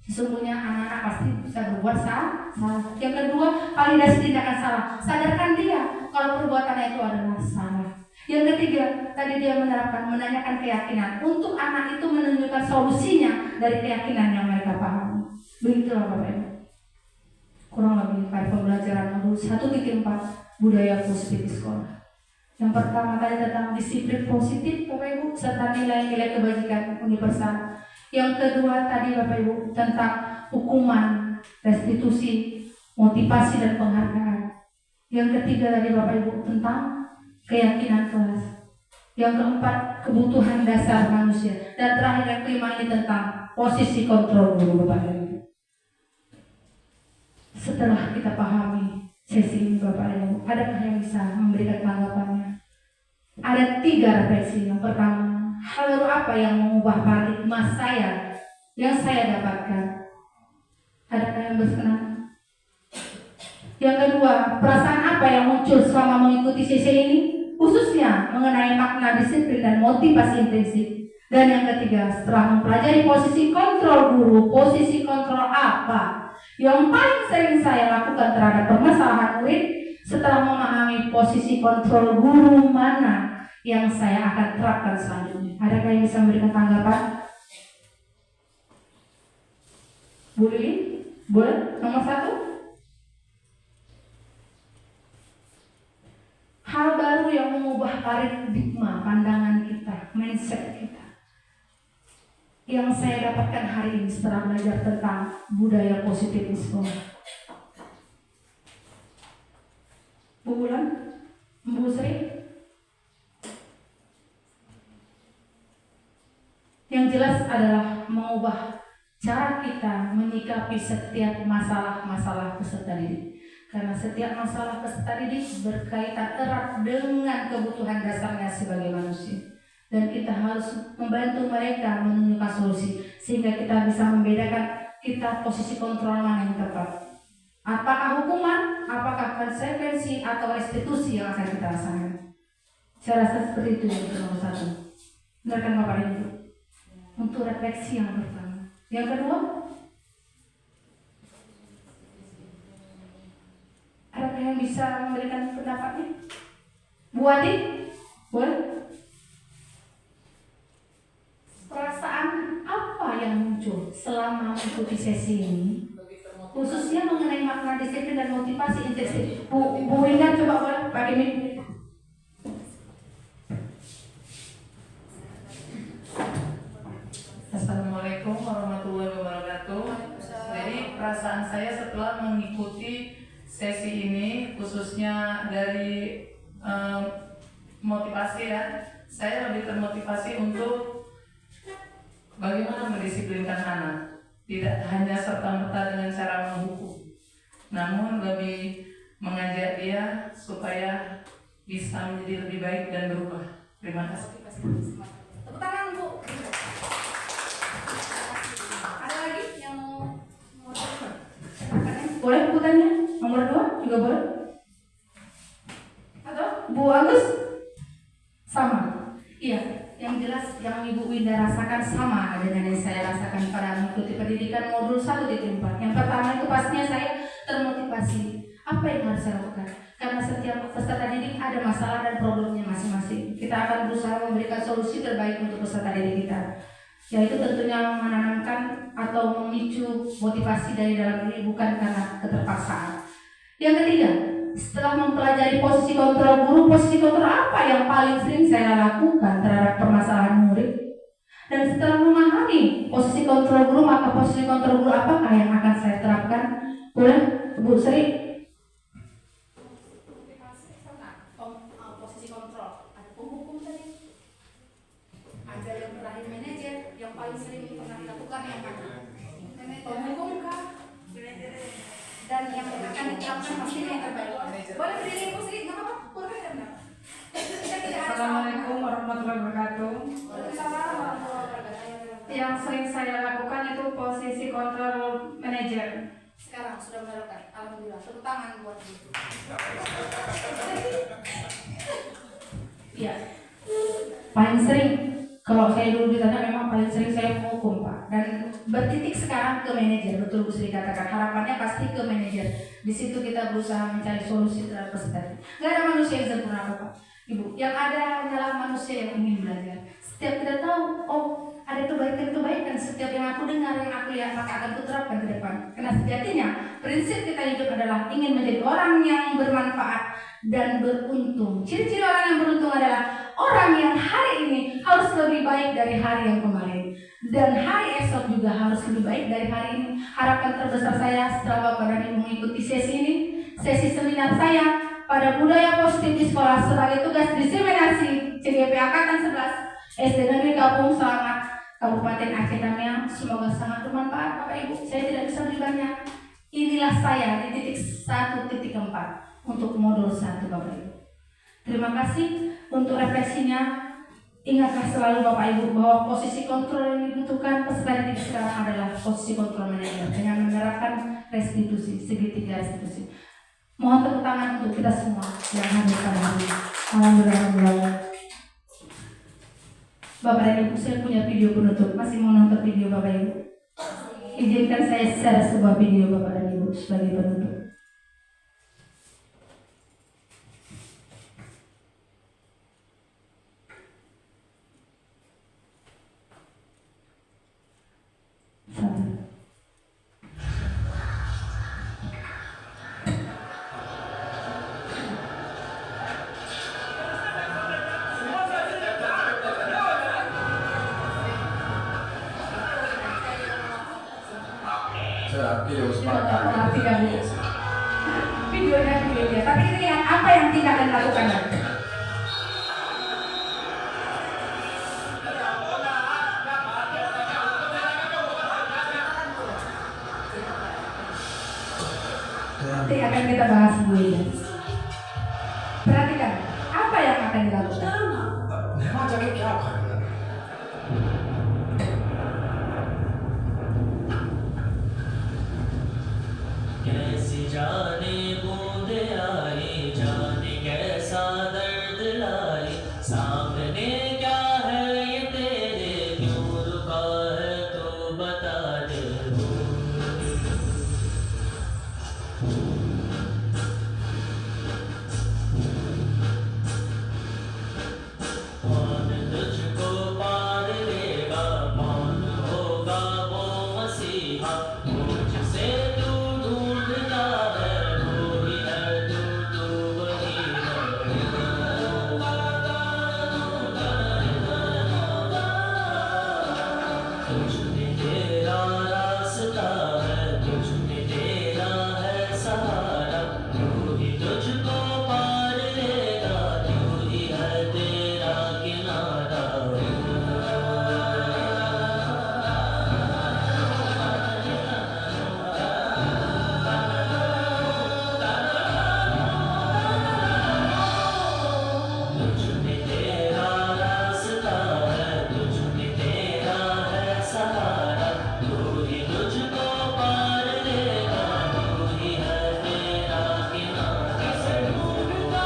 Sesungguhnya anak-anak pasti bisa berbuat salah. Yang kedua, validasi tindakan salah. Sadarkan dia kalau perbuatannya itu adalah salah. Yang ketiga, tadi dia menanyakan keyakinan untuk anak itu menunjukkan solusinya dari keyakinan yang mereka pahami. Begitulah Bapak Ibu. Kurang lebih pada pembelajaran modul 1.4 budaya positif di sekolah. Yang pertama tadi tentang disiplin positif Bapak Ibu serta nilai-nilai kebajikan universal. Yang kedua tadi Bapak Ibu tentang hukuman, restitusi, motivasi dan penghargaan. Yang ketiga tadi Bapak Ibu tentang keyakinan kelas. Yang keempat kebutuhan dasar manusia. Dan terakhir yang kelima ini tentang posisi kontrol guru Bapak Ibu. Setelah kita pahami sesi ini Bapak Ibu, adakah yang bisa memberikan tanggapannya? Ada 3 refleksi. Yang pertama, hal baru apa yang mengubah paradigma saya yang saya dapatkan? Adakah yang berkenan? Yang kedua, perasaan apa yang muncul selama mengikuti sesi ini? Khususnya mengenai makna disiplin dan motivasi intrinsik. Dan yang ketiga, setelah mempelajari posisi kontrol guru, posisi kontrol apa Yang paling sering saya lakukan terhadap permasalahan murid setelah memahami posisi kontrol guru mana yang saya akan terapkan selanjutnya. Adakah yang bisa memberikan tanggapan? Bu Lili? Boleh? Nomor 1. Hal baru yang mengubah paradigma pandangan kita, mindset kita. Yang saya dapatkan hari ini setelah belajar tentang budaya positif di sekolah. Bu Bulan? Bu Sri? Yang jelas adalah mengubah cara kita menyikapi setiap masalah-masalah peserta didik. Karena setiap masalah peserta didik berkaitan erat dengan kebutuhan dasarnya sebagai manusia. Dan kita harus membantu mereka menemukan solusi sehingga kita bisa membedakan kita posisi kontrol mana yang tepat. Apakah hukuman, apakah konsekuensi atau restitusi yang akan kita rasakan. Saya rasa seperti itu yang nomor 1. Dengarkan Bapak dan Ibu. Untuk refleksi yang pertama. Yang kedua, adakah yang bisa memberikan pendapatnya? Bu Adi, boleh? Perasaan apa yang muncul selama mengikuti sesi ini? Khususnya mengenai makna disiplin dan motivasi intensif. Bu Indah coba boleh pakai mic. Assalamualaikum warahmatullahi wabarakatuh. Jadi perasaan saya setelah mengikuti sesi ini, khususnya dari motivasi ya, saya lebih termotivasi untuk bagaimana mendisiplinkan anak. Tidak hanya serta-merta dengan cara menghukum, namun lebih mengajak dia supaya bisa menjadi lebih baik dan berubah. Terima kasih. Tepuk tangan Bu. Ada lagi yang mau boleh bukannya? Nomor 2 juga boleh? Atau Bu Agus? Sama. Iya, yang jelas yang Ibu Winda rasakan sama dengan yang saya rasakan pada mengikuti pendidikan modul 1.4. Yang pertama itu pastinya saya termotivasi. Apa yang harus saya lakukan? Karena setiap peserta didik ada masalah dan problemnya masing-masing. Kita akan berusaha memberikan solusi terbaik untuk peserta didik kita, yaitu tentunya menanamkan atau memicu motivasi dari dalam diri, bukan karena keterpaksaan. Yang ketiga, setelah mempelajari posisi kontrol guru, posisi kontrol apa yang paling sering saya lakukan terhadap permasalahan murid? Dan setelah memahami posisi kontrol guru, maka posisi kontrol guru apakah yang akan saya terapkan? Boleh, Bu Sri? Posisi kontrol, ada penghukum tadi, ada yang terakhir manajer, yang paling sering pernah dilakukan yang mana? Penghukum kah? Dan yang akan diterapkan pastinya yang terbaik. Boleh berdiri Bu Sri, nggak apa-apa, boleh ya Mbak. Kita tidak ada Assalamualaikum warahmatullahi wabarakatuh. Yang sering saya lakukan itu posisi kontrol manajer. Sekarang sudah menerapkan, alhamdulillah. Tepuk tangan buat itu. Iya. Paling sering, kalau saya dulu ditanya memang paling sering saya menghukum Pak. Dan bertitik sekarang ke manajer, betul Bu Sri katakan. Harapannya pasti ke manajer. Di situ kita berusaha mencari solusi terhadap peserta. Gak ada manusia yang sempurna Pak. Ibu, yang ada hanyalah manusia yang ingin belajar. Setiap kita tahu, oh ada kebaikan-kebaikan. Setiap yang aku dengar, yang aku lihat, maka akan kuterapkan ke depan. Karena sejatinya, prinsip kita hidup adalah ingin menjadi orang yang bermanfaat dan beruntung. Ciri-ciri orang yang beruntung adalah orang yang hari ini harus lebih baik dari hari yang kemarin. Dan hari esok juga harus lebih baik dari hari ini. Harapan terbesar saya setelah Bapak dan Ibu mengikuti sesi ini, sesi seminar saya pada budaya positif di sekolah sebagai tugas diseminasi CGP Angkatan 11 SD Negeri Kampung Selamat Kabupaten Aceh Tamiang. Semoga sangat bermanfaat Bapak Ibu. Saya tidak bisa beri banyak. Inilah saya di titik 1.4 untuk modul 1 Bapak Ibu. Terima kasih untuk refleksinya. Ingatlah selalu Bapak Ibu bahwa posisi kontrol yang dibutuhkan peserta didik sekarang adalah posisi kontrol manajer dengan menerapkan restitusi, segitiga restitusi. Mohon tepuk tangan untuk kita semua yang hadir pada hari ini. Alhamdulillah. Bapak dan Ibu, saya punya video penutup. Masih mau nonton video Bapak Ibu? Izinkan saya share sebuah video Bapak dan Ibu sebagai penutup. Sabar. Perhatikan videonya, tapi ini yang apa yang tindakan lakukan? Nanti akan kita bahas dulu ya. Perhatikan apa yang akan dilakukan. कैसी जाने बूंदे आई जाने कैसा दर्द लाई सामने क्या है ये तेरे क्यों रुका है तो बता दे कौन तुझको पार लेगा कौन होगा वो मसीहा मुझसे तू ढूंढता है वो ही है तू वही है तुझ में तेरा रास्ता है तुझ में तेरा है सहारा तू ही तुझको पार लेगा तू ही है तेरा किनारा तुझ में तेरा रास्ता है तुझ में तेरा है सहारा तू ही तुझको पार लेगा तू ही है तेरा किनारा से ढूंढता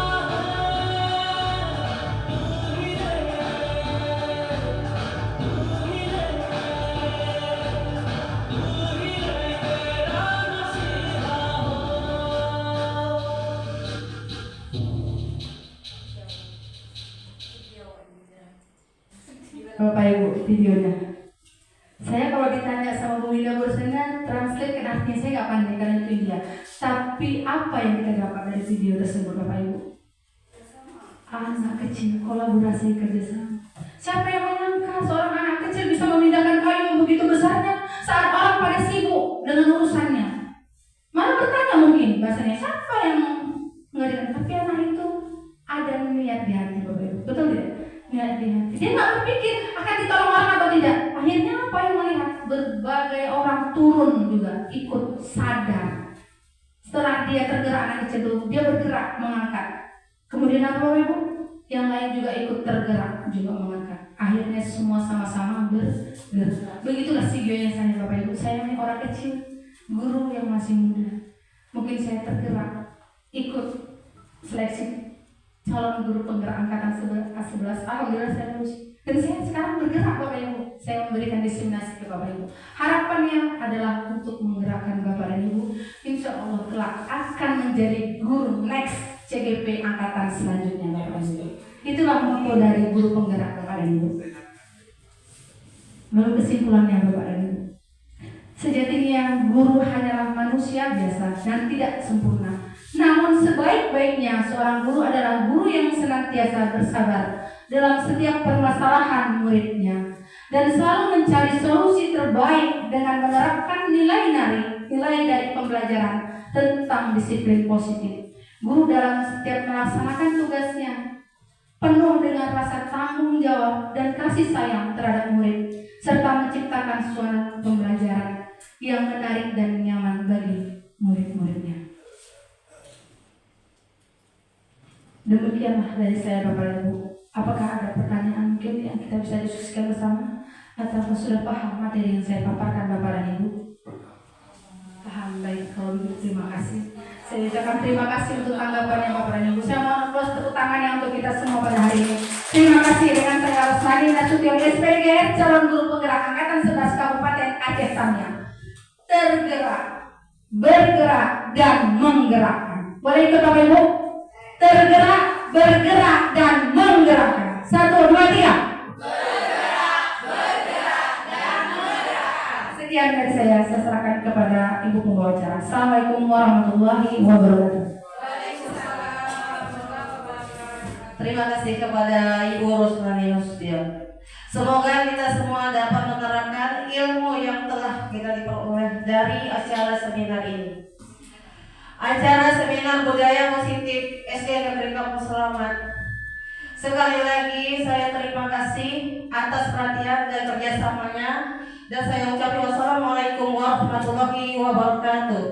Bapak Ibu videonya. Saya kalau ditanya sama Bu Wida barusannya translate kan artinya saya nggak pandai karena itu India. Tapi apa yang kita dapat dari video tersebut Bapak Ibu? Anak kecil kolaborasi kerjasama. Siapa yang menyangka seorang anak kecil bisa memindahkan kayu yang begitu besarnya saat orang pada sibuk dengan urusannya? Mana bertanya mungkin bahasanya siapa yang mengadakan? Tapi anak itu ada niat di hati Bapak Ibu. Betul tidak? Niat di hati. Dia nggak berpikir akan ditolong orang atau tidak. Akhirnya apa yang melihat? Berbagai orang turun juga ikut sadar. Setelah dia tergerak anak kecil itu, dia bergerak mengangkat. Kemudian apa Bapak Ibu? Yang lain juga ikut tergerak juga mengangkat. Akhirnya semua sama-sama bergerak. Begitulah videonya saya Bapak Ibu. Saya ini orang kecil, guru yang masih muda. Mungkin saya tergerak ikut seleksi calon guru penggerak angkatan 11. Alhamdulillah saya lulus. Dan saya sekarang bergerak Bapak Ibu. Saya memberikan diseminasi ke Bapak Ibu. Harapannya adalah untuk menggerakkan Bapak dan Ibu. Insya Allah kelak akan menjadi guru next CGP angkatan selanjutnya Bapak Ibu. Itulah motto dari guru penggerak Bapak dan Ibu. Lalu kesimpulannya Bapak dan Ibu. Sejatinya guru hanyalah manusia biasa dan tidak sempurna. Namun sebaik-baiknya seorang guru adalah guru yang senantiasa bersabar dalam setiap permasalahan muridnya dan selalu mencari solusi terbaik dengan menerapkan nilai dari pembelajaran tentang disiplin positif. Guru dalam setiap melaksanakan tugasnya penuh dengan rasa tanggung jawab dan kasih sayang terhadap murid serta menciptakan suasana pembelajaran yang menarik dan nyaman bagi murid-muridnya. Demikianlah dari saya Bapak dan Ibu. Apakah ada pertanyaan mungkin yang kita bisa diskusikan bersama? Atau sudah paham materi yang saya paparkan Bapak dan Ibu? Paham, baik. Kalau begitu terima kasih. Saya ucapkan terima kasih untuk tanggapannya Bapak dan Ibu. Saya mohon applause tepuk tangannya untuk kita semua pada hari ini. Terima kasih. Dengan saya Rosmadi Nasution SPG, calon guru penggerak angkatan 11 Kabupaten Aceh Samya. tergerak, bergerak, dan menggerakkan. Boleh ikut Bapak Ibu? Tergerak, bergerak, dan menggerakkan. 1, 2, 3. Sekian dari saya serahkan kepada Ibu pembawa acara. Assalamualaikum warahmatullahi wabarakatuh. Terima kasih kepada Ibu Rusnani Nasution. Semoga kita semua dapat menerapkan ilmu yang telah kita diperoleh dari acara seminar ini. Acara seminar budaya positif SD Negeri Kampung Selamat. Sekali lagi saya terima kasih atas perhatian dan kerjasamanya, dan saya ucapkan wassalamualaikum warahmatullahi wabarakatuh.